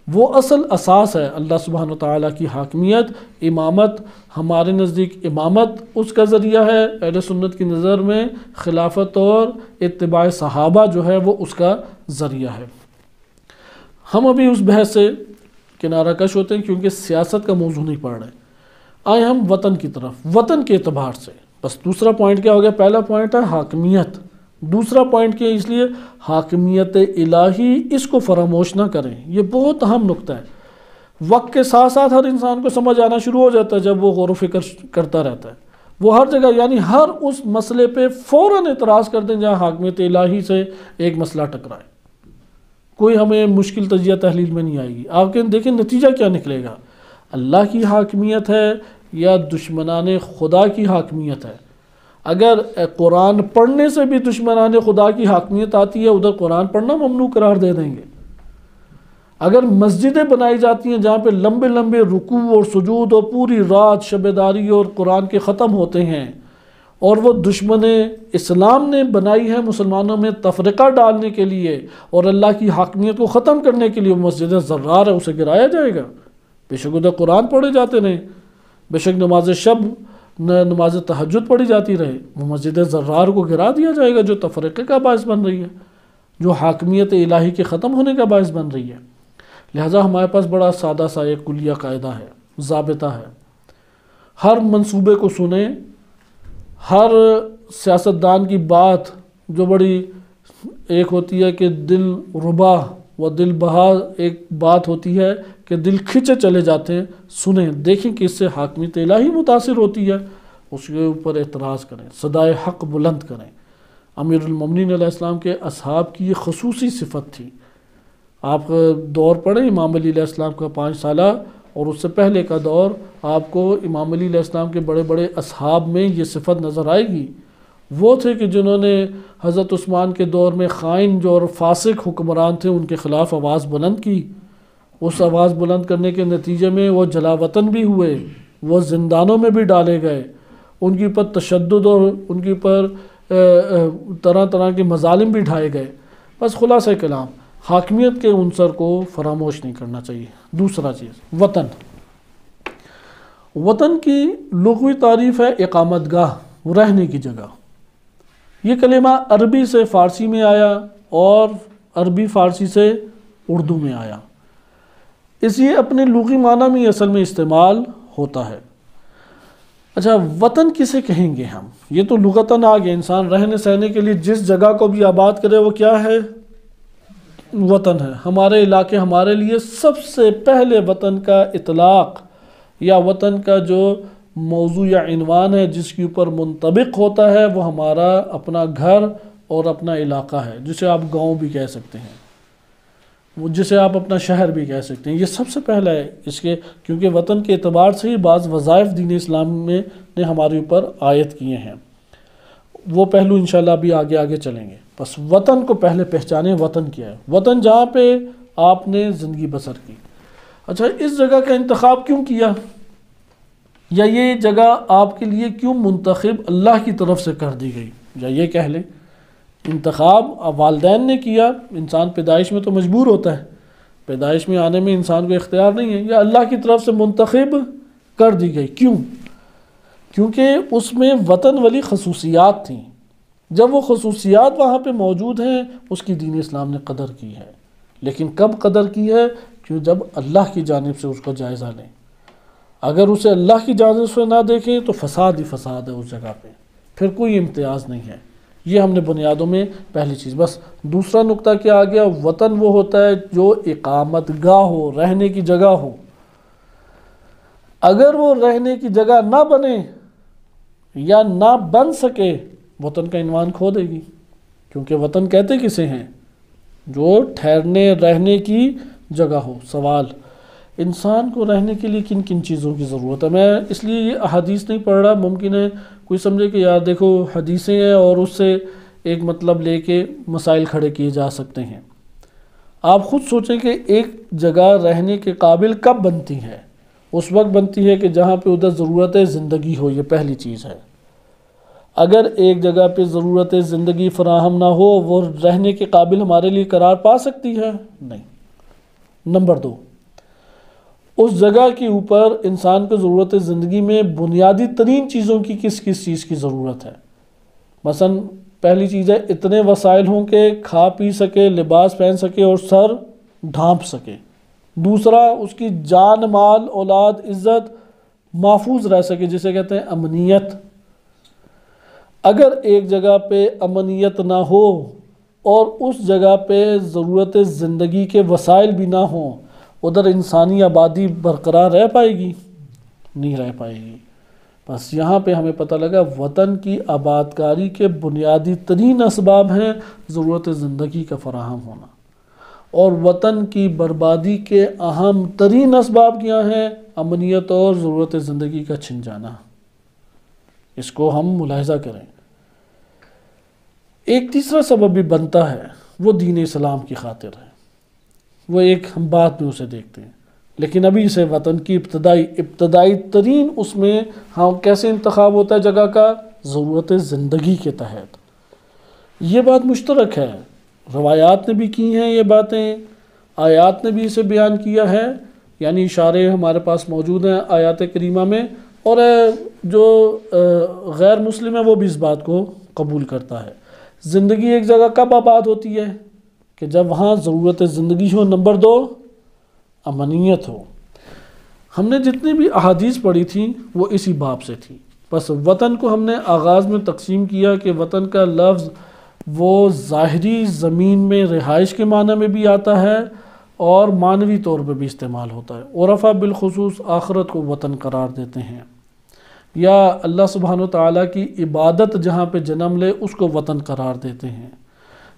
وہ اصل اساس ہے اللہ سبحانہ وتعالیٰ کی حاکمیت، امامت۔ ہمارے نزدیک امامت اس کا ذریعہ ہے، اہل سنت کی نظر میں خلافت اور اتباع صحابہ جو ہے وہ اس کا ذریعہ ہے۔ ہم ابھی اس بحث سے کنارہ کش ہوتے ہیں کیونکہ سیاست کا موضوع نہیں پڑھ رہے۔ آئے ہم وطن کی طرف، وطن کے اعتبار سے۔ بس دوسرا پوائنٹ کیا ہو گیا؟ پہلا پوائنٹ ہے حاکمیت، دوسرا پوائنٹ کیا ہے؟ اس لیے حاکمیت الہی، اس کو فراموش نہ کریں، یہ بہت اہم نقطہ ہے۔ وقت کے ساتھ ساتھ ہر انسان کو سمجھ آنا شروع ہو جاتا ہے جب وہ غور و فکر کرتا رہتا ہے، وہ ہر جگہ یعنی ہر اس مسئلے پہ فوراً اعتراض کرتے ہیں جہاں حاکمیت الہی سے ایک مسئلہ ٹکرائے۔ کوئی ہمیں مشکل تجزیہ تحلیل میں نہیں آئے گی۔ آپ کے دیکھیں نتیجہ کیا نکلے گا، اللہ کی حاکمیت ہے یا دشمنان خدا کی حاکمیت ہے؟ اگر قرآن پڑھنے سے بھی دشمنان خدا کی حاکمیت آتی ہے، ادھر قرآن پڑھنا ممنوع قرار دے دیں گے۔ اگر مسجدیں بنائی جاتی ہیں جہاں پہ لمبے لمبے رکوع اور سجود اور پوری رات شبیداری اور قرآن کے ختم ہوتے ہیں، اور وہ دشمن اسلام نے بنائی ہے مسلمانوں میں تفرقہ ڈالنے کے لیے اور اللہ کی حاکمیت کو ختم کرنے کے لیے، وہ مسجد زرار ہے، اسے گرایا جائے گا؟ بے شک ادھر قرآن پڑھے جاتے رہے، بے شک نماز شب نماز تہجد پڑھی جاتی رہے، وہ مسجد زرار کو گرا دیا جائے گا جو تفرقے کا باعث بن رہی ہے، جو حاکمیت الہی کے ختم ہونے کا باعث بن رہی ہے۔ لہٰذا ہمارے پاس بڑا سادہ سا ایک کلیہ قاعدہ ہے، ضابطہ ہے۔ ہر منصوبے کو سنیں، ہر سیاستدان کی بات جو بڑی ایک ہوتی ہے کہ دل ربا و دل بہا، ایک بات ہوتی ہے کہ دل کھنچے چلے جاتے ہیں، سنیں، دیکھیں کہ اس سے حاکمیت الہی متاثر ہوتی ہے، اس کے اوپر اعتراض کریں، صدائے حق بلند کریں۔ امیر المومنین علیہ السلام کے اصحاب کی یہ خصوصی صفت تھی۔ آپ دور پڑھیں امام علی علیہ السلام کا 5 سالہ اور اس سے پہلے کا دور، آپ کو امام علی علیہ السلام کے بڑے بڑے اصحاب میں یہ صفت نظر آئے گی۔ وہ تھے کہ جنہوں نے حضرت عثمان کے دور میں خائن جو اور فاسق حکمران تھے ان کے خلاف آواز بلند کی۔ اس آواز بلند کرنے کے نتیجے میں وہ جلا وطن بھی ہوئے، وہ زندانوں میں بھی ڈالے گئے، ان کے اوپر تشدد اور ان کے اوپر طرح طرح کے مظالم بھی ڈھائے گئے۔ بس خلاصہ کلام، حاکمیت کے عنصر کو فراموش نہیں کرنا چاہیے۔ دوسرا چیز، وطن۔ وطن کی لغوی تعریف ہے اقامت گاہ، رہنے کی جگہ۔ یہ کلمہ عربی سے فارسی میں آیا اور عربی فارسی سے اردو میں آیا، اس لیے اپنے لغوی معنی میں اصل میں استعمال ہوتا ہے۔ اچھا، وطن کسے کہیں گے ہم؟ یہ تو لغتاً آ گیا، انسان رہنے سہنے کے لیے جس جگہ کو بھی آباد کرے وہ کیا ہے؟ وطن ہے۔ ہمارے علاقے، ہمارے لیے سب سے پہلے وطن کا اطلاق یا وطن کا جو موضوع یا عنوان ہے جس کے اوپر منطبق ہوتا ہے وہ ہمارا اپنا گھر اور اپنا علاقہ ہے، جسے آپ گاؤں بھی کہہ سکتے ہیں، جسے آپ اپنا شہر بھی کہہ سکتے ہیں۔ یہ سب سے پہلا ہے اس کے، کیونکہ وطن کے اعتبار سے ہی بعض وظائف دین اسلام میں نے ہمارے اوپر عائد کیے ہیں۔ وہ پہلو انشاءاللہ ابھی آگے آگے چلیں گے۔ بس وطن کو پہلے پہچانیں، وطن کیا ہے؟ وطن جہاں پہ آپ نے زندگی بسر کی۔ اچھا، اس جگہ کا انتخاب کیوں کیا، یا یہ جگہ آپ کے لیے کیوں منتخب اللہ کی طرف سے کر دی گئی؟ یا یہ کہہ لیں انتخاب والدین نے کیا، انسان پیدائش میں تو مجبور ہوتا ہے، پیدائش میں آنے میں انسان کو اختیار نہیں ہے، یا اللہ کی طرف سے منتخب کر دی گئی؟ کیوں؟ کیونکہ اس میں وطن والی خصوصیات تھیں، جب وہ خصوصیات وہاں پہ موجود ہیں اس کی دین اسلام نے قدر کی ہے۔ لیکن کب قدر کی ہے؟ کہ جب اللہ کی جانب سے اس کا جائزہ لیں۔ اگر اسے اللہ کی جانب سے نہ دیکھیں تو فساد ہی فساد ہے اس جگہ پہ، پھر کوئی امتیاز نہیں ہے۔ یہ ہم نے بنیادوں میں پہلی چیز۔ بس دوسرا نقطہ کیا آ گیا؟ وطن وہ ہوتا ہے جو اقامت گاہ ہو، رہنے کی جگہ ہو۔ اگر وہ رہنے کی جگہ نہ بنے یا نہ بن سکے وطن کا عنوان کھو دے گی، کیونکہ وطن کہتے کسے ہیں؟ جو ٹھہرنے رہنے کی جگہ ہو۔ سوال، انسان کو رہنے کے لیے کن کن چیزوں کی ضرورت ہے؟ میں اس لیے یہ احادیث نہیں پڑھ رہا، ممکن ہے کوئی سمجھے کہ یار دیکھو حدیثیں ہیں اور اس سے ایک مطلب لے کے مسائل کھڑے کیے جا سکتے ہیں۔ آپ خود سوچیں کہ ایک جگہ رہنے کے قابل کب بنتی ہے؟ اس وقت بنتی ہے کہ جہاں پہ ادھر ضرورت زندگی ہو، یہ پہلی چیز ہے۔ اگر ایک جگہ پہ ضرورت زندگی فراہم نہ ہو، وہ رہنے کے قابل ہمارے لیے قرار پا سکتی ہے؟ نہیں۔ نمبر 2، اس جگہ کے اوپر انسان کو ضرورت زندگی میں بنیادی ترین چیزوں کی کس کس چیز کی ضرورت ہے؟ مثلا پہلی چیز ہے اتنے وسائل ہوں کہ کھا پی سکے، لباس پہن سکے اور سر ڈھانپ سکے۔ دوسرا، اس کی جان، مال، اولاد، عزت محفوظ رہ سکے، جسے کہتے ہیں امنیت۔ اگر ایک جگہ پہ امنیت نہ ہو اور اس جگہ پہ ضرورت زندگی کے وسائل بھی نہ ہوں، ادھر انسانی آبادی برقرار رہ پائے گی؟ نہیں رہ پائے گی۔ بس یہاں پہ ہمیں پتہ لگا وطن کی آبادکاری کے بنیادی ترین اسباب ہیں ضرورت زندگی کا فراہم ہونا، اور وطن کی بربادی کے اہم ترین اسباب کیا ہیں؟ امنیت اور ضرورت زندگی کا چھن جانا۔ اس کو ہم ملاحظہ کریں۔ ایک تیسرا سبب بھی بنتا ہے، وہ دین اسلام کی خاطر ہے، وہ ایک ہم بعد میں اسے دیکھتے ہیں، لیکن ابھی سے وطن کی ابتدائی ترین اس میں ہم کیسے انتخاب ہوتا ہے جگہ کا؟ ضرورت زندگی کے تحت۔ یہ بات مشترک ہے، روایات نے بھی کی ہیں یہ باتیں، آیات نے بھی اسے بیان کیا ہے، یعنی اشارے ہمارے پاس موجود ہیں آیات کریمہ میں، اور جو غیر مسلم ہے وہ بھی اس بات کو قبول کرتا ہے۔ زندگی ایک جگہ کب آباد ہوتی ہے؟ کہ جب وہاں ضرورت زندگی ہو۔ نمبر 2، امنیت ہو۔ ہم نے جتنی بھی احادیث پڑھی تھیں وہ اسی باب سے تھی۔ بس وطن کو ہم نے آغاز میں تقسیم کیا کہ وطن کا لفظ وہ ظاہری زمین میں رہائش کے معنی میں بھی آتا ہے اور معنوی طور پہ بھی استعمال ہوتا ہے۔ عرفا بالخصوص آخرت کو وطن قرار دیتے ہیں، یا اللہ سبحانہ و تعالیٰ کی عبادت جہاں پہ جنم لے اس کو وطن قرار دیتے ہیں۔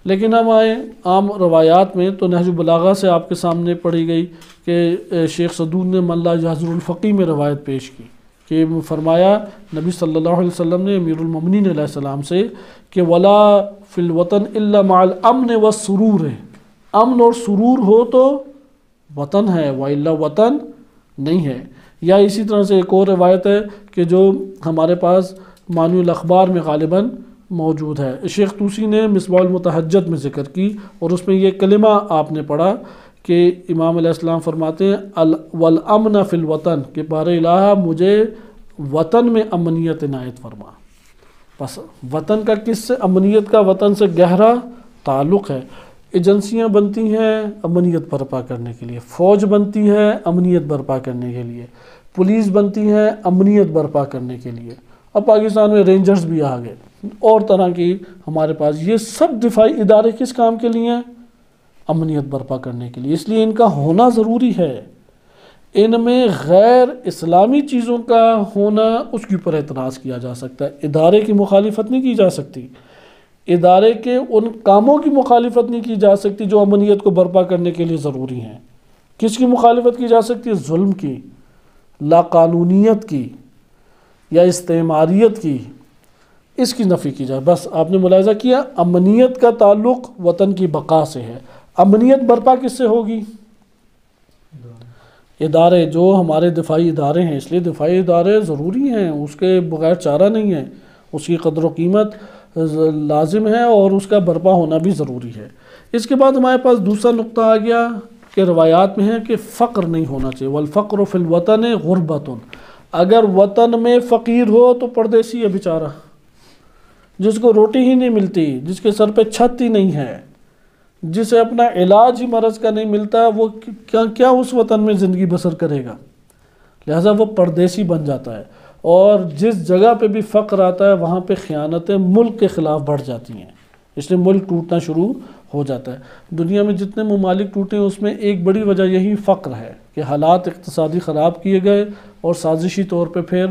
لیکن ہم آئے عام روایات میں تو نہج البلاغہ سے آپ کے سامنے پڑھی گئی کہ شیخ صدون نے من لا یحضر الفقی میں روایت پیش کی کہ فرمایا نبی صلی اللہ علیہ وسلم نے امیر المومنین علیہ السلام سے کہ ولا فی الوطن الا مع الامن والسرور، امن اور سرور ہو تو وطن ہے، والا وطن نہیں ہے۔ یا اسی طرح سے ایک اور روایت ہے کہ جو ہمارے پاس معنی الاخبار میں غالباً موجود ہے، شیخ طوسی نے مصباح المتحجت میں ذکر کی، اور اس میں یہ کلمہ آپ نے پڑھا کہ امام علیہ السلام فرماتے ہیں والامن فی الوطن، کہ بار الہ مجھے وطن میں امنیت عنایت فرما۔ بس وطن کا کس سے؟ امنیت کا وطن سے گہرا تعلق ہے۔ ایجنسیاں بنتی ہیں امنیت برپا کرنے کے لیے، فوج بنتی ہے امنیت برپا کرنے کے لیے، پولیس بنتی ہے امنیت برپا کرنے کے لیے، اب پاکستان میں رینجرز بھی آ گئے اور طرح کی ہمارے پاس، یہ سب دفاعی ادارے کس کام کے لیے ہیں؟ امنیت برپا کرنے کے لیے۔ اس لیے ان کا ہونا ضروری ہے۔ ان میں غیر اسلامی چیزوں کا ہونا اس کے اوپر اعتراض کیا جا سکتا ہے، ادارے کی مخالفت نہیں کی جا سکتی، ادارے کے ان کاموں کی مخالفت نہیں کی جا سکتی جو امنیت کو برپا کرنے کے لیے ضروری ہیں۔ کس کی مخالفت کی جا سکتی ہے؟ ظلم کی، لا قانونیت کی یا استعماریت کی، اس کی نفی کی جائے۔ بس آپ نے ملاحظہ کیا امنیت کا تعلق وطن کی بقا سے ہے۔ امنیت برپا کس سے ہوگی؟ ادارے جو ہمارے دفاعی ادارے ہیں، اس لیے دفاعی ادارے ضروری ہیں، اس کے بغیر چارہ نہیں ہے، اس کی قدر و قیمت لازم ہے اور اس کا برپا ہونا بھی ضروری ہے۔ اس کے بعد ہمارے پاس دوسرا نقطہ آ گیا کہ روایات میں ہے کہ فقر نہیں ہونا چاہیے، والفقر فی الوطن غربۃ، اگر وطن میں فقیر ہو تو پردیسی ہے بیچارہ، جس کو روٹی ہی نہیں ملتی، جس کے سر پہ چھت ہی نہیں ہے، جسے اپنا علاج ہی مرض کا نہیں ملتا، وہ کیا اس وطن میں زندگی بسر کرے گا؟ لہٰذا وہ پردیسی بن جاتا ہے، اور جس جگہ پہ بھی فقر آتا ہے وہاں پہ خیانتیں ملک کے خلاف بڑھ جاتی ہیں، اس لیے ملک ٹوٹنا شروع ہو جاتا ہے۔ دنیا میں جتنے ممالک ٹوٹے ہیں اس میں ایک بڑی وجہ یہی فقر ہے کہ حالات اقتصادی خراب کیے گئے اور سازشی طور پہ پھر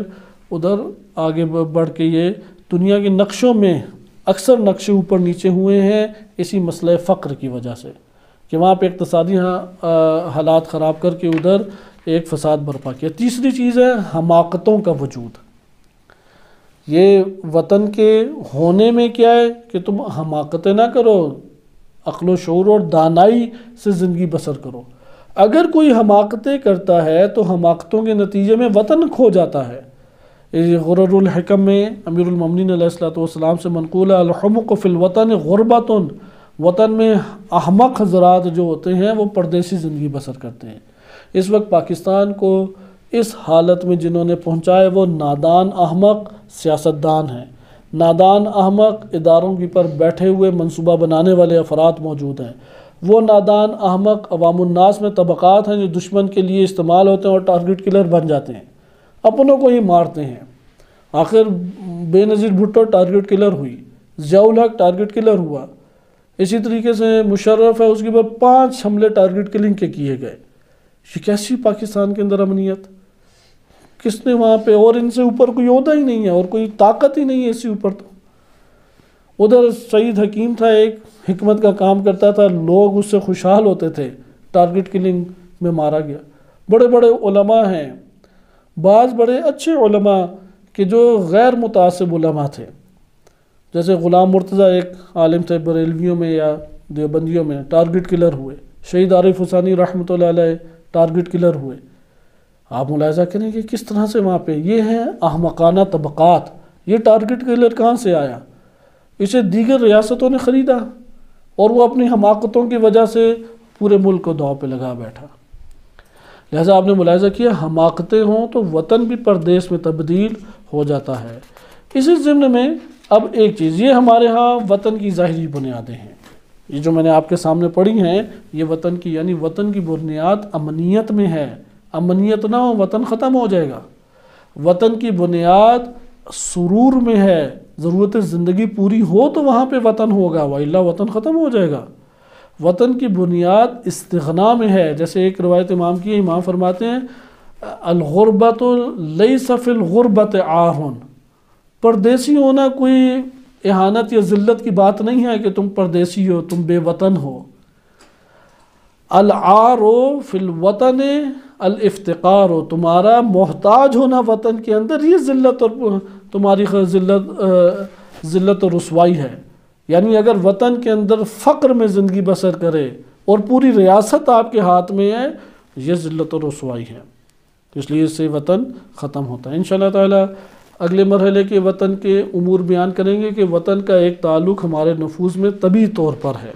ادھر آگے بڑھ کے یہ دنیا کے نقشوں میں اکثر نقشے اوپر نیچے ہوئے ہیں اسی مسئلہ فقر کی وجہ سے کہ وہاں پہ اقتصادی حالات خراب کر کے ادھر ایک فساد برپا کیا۔ تیسری چیز ہے حماقتوں کا وجود۔ یہ وطن کے ہونے میں کیا ہے کہ تم حماقتیں نہ کرو، عقل و شعور اور دانائی سے زندگی بسر کرو۔ اگر کوئی حماقتیں کرتا ہے تو حماقتوں کے نتیجے میں وطن کھو جاتا ہے۔ غرر الحکم میں امیر المومنین علیہ الصلوۃ والسلام سے منقول ہے الحمق فی الوطن غربتن، وطن میں احمق حضرات جو ہوتے ہیں وہ پردیسی زندگی بسر کرتے ہیں۔ اس وقت پاکستان کو اس حالت میں جنہوں نے پہنچائے وہ نادان احمق سیاستدان ہیں، نادان احمق اداروں کی پر بیٹھے ہوئے منصوبہ بنانے والے افراد موجود ہیں، وہ نادان احمق عوام الناس میں طبقات ہیں جو دشمن کے لیے استعمال ہوتے ہیں اور ٹارگٹ کلر بن جاتے ہیں، اپنوں کو ہی مارتے ہیں۔ آخر بے نظیر بھٹو ٹارگٹ کلر ہوئی، ضیاء الحق ٹارگٹ کلر ہوا، اسی طریقے سے مشرف ہے اس کے بعد 5 حملے ٹارگٹ کلنگ کے کیے گئے۔ یہ کیسی پاکستان کے اندر امنیت؟ کس نے وہاں پہ، اور ان سے اوپر کوئی عہدہ ہی نہیں ہے اور کوئی طاقت ہی نہیں ہے اس سے اوپر۔ تو ادھر سعید حکیم تھا، ایک حکمت کا کام کرتا تھا، لوگ اس سے خوشحال ہوتے تھے، ٹارگٹ کلنگ میں مارا گیا۔ بڑے بڑے علماء ہیں، بعض بڑے اچھے علماء کہ جو غیر متعصب علماء تھے، جیسے غلام مرتضیٰ ایک عالم تھے بریلویوں میں یا دیوبندیوں میں، ٹارگٹ کلر ہوئے۔ شہید عارف حسانی رحمۃ اللہ علیہ ٹارگٹ کلر ہوئے۔ آپ ملاحظہ کریں کہ کس طرح سے وہاں پہ یہ ہیں احمقانہ طبقات۔ یہ ٹارگٹ کلر کہاں سے آیا؟ اسے دیگر ریاستوں نے خریدا اور وہ اپنی حماقتوں کی وجہ سے پورے ملک کو داؤ پہ لگا بیٹھا۔ لہٰذا آپ نے ملاحظہ کیا حماقتیں ہوں تو وطن بھی پردیس میں تبدیل ہو جاتا ہے۔ اسی ضمن میں اب ایک چیز، یہ ہمارے ہاں وطن کی ظاہری بنیادیں ہیں، یہ جو میں نے آپ کے سامنے پڑھی ہیں، یہ وطن کی یعنی وطن کی بنیاد امنیت میں ہے۔ امنیت نہ ہو وطن ختم ہو جائے گا۔ وطن کی بنیاد سرور میں ہے، ضرورت زندگی پوری ہو تو وہاں پہ وطن ہوگا، وإلا وطن ختم ہو جائے گا۔ وطن کی بنیاد استغنا میں ہے، جیسے ایک روایت امام کی ہے، امام فرماتے ہیں الغربۃ لیس فی الغربۃ عار، پردیسی ہونا کوئی اہانت یا ذلت کی بات نہیں ہے کہ تم پردیسی ہو، تم بے وطن ہو۔ العار فی الوطن الافتقار، تمہارا محتاج ہونا وطن کے اندر یہ ذلت اور تمہاری ذلت اور رسوائی ہے۔ یعنی اگر وطن کے اندر فقر میں زندگی بسر کرے اور پوری ریاست آپ کے ہاتھ میں ہے، یہ ذلت اور رسوائی ہے، اس لیے اس سے وطن ختم ہوتا ہے۔ انشاءاللہ تعالی اگلے مرحلے کے وطن کے امور بیان کریں گے کہ وطن کا ایک تعلق ہمارے نفوذ میں طبعی طور پر ہے،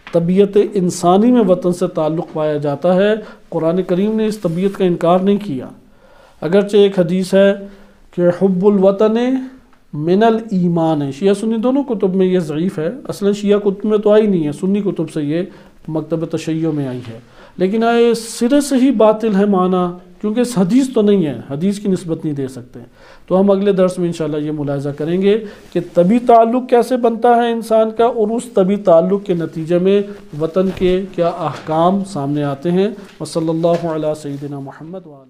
طبیعت انسانی میں وطن سے تعلق پایا جاتا ہے۔ قرآن کریم نے اس طبیعت کا انکار نہیں کیا، اگرچہ ایک حدیث ہے کہ حب الوطن من الایمان ہے، شیعہ سنی دونوں کتب میں یہ ضعیف ہے، اصلا شیعہ کتب میں تو آئی نہیں ہے، سنی کتب سے یہ مکتب تشیع میں آئی ہے، لیکن آئے سرے سے ہی باطل ہے معنی، کیونکہ اس حدیث تو نہیں ہے، حدیث کی نسبت نہیں دے سکتے۔ تو ہم اگلے درس میں انشاءاللہ یہ ملاحظہ کریں گے کہ طبی تعلق کیسے بنتا ہے انسان کا، اور اس طبی تعلق کے نتیجے میں وطن کے کیا احکام سامنے آتے ہیں۔ وصلی اللہ علی سیدنا محمد وعلی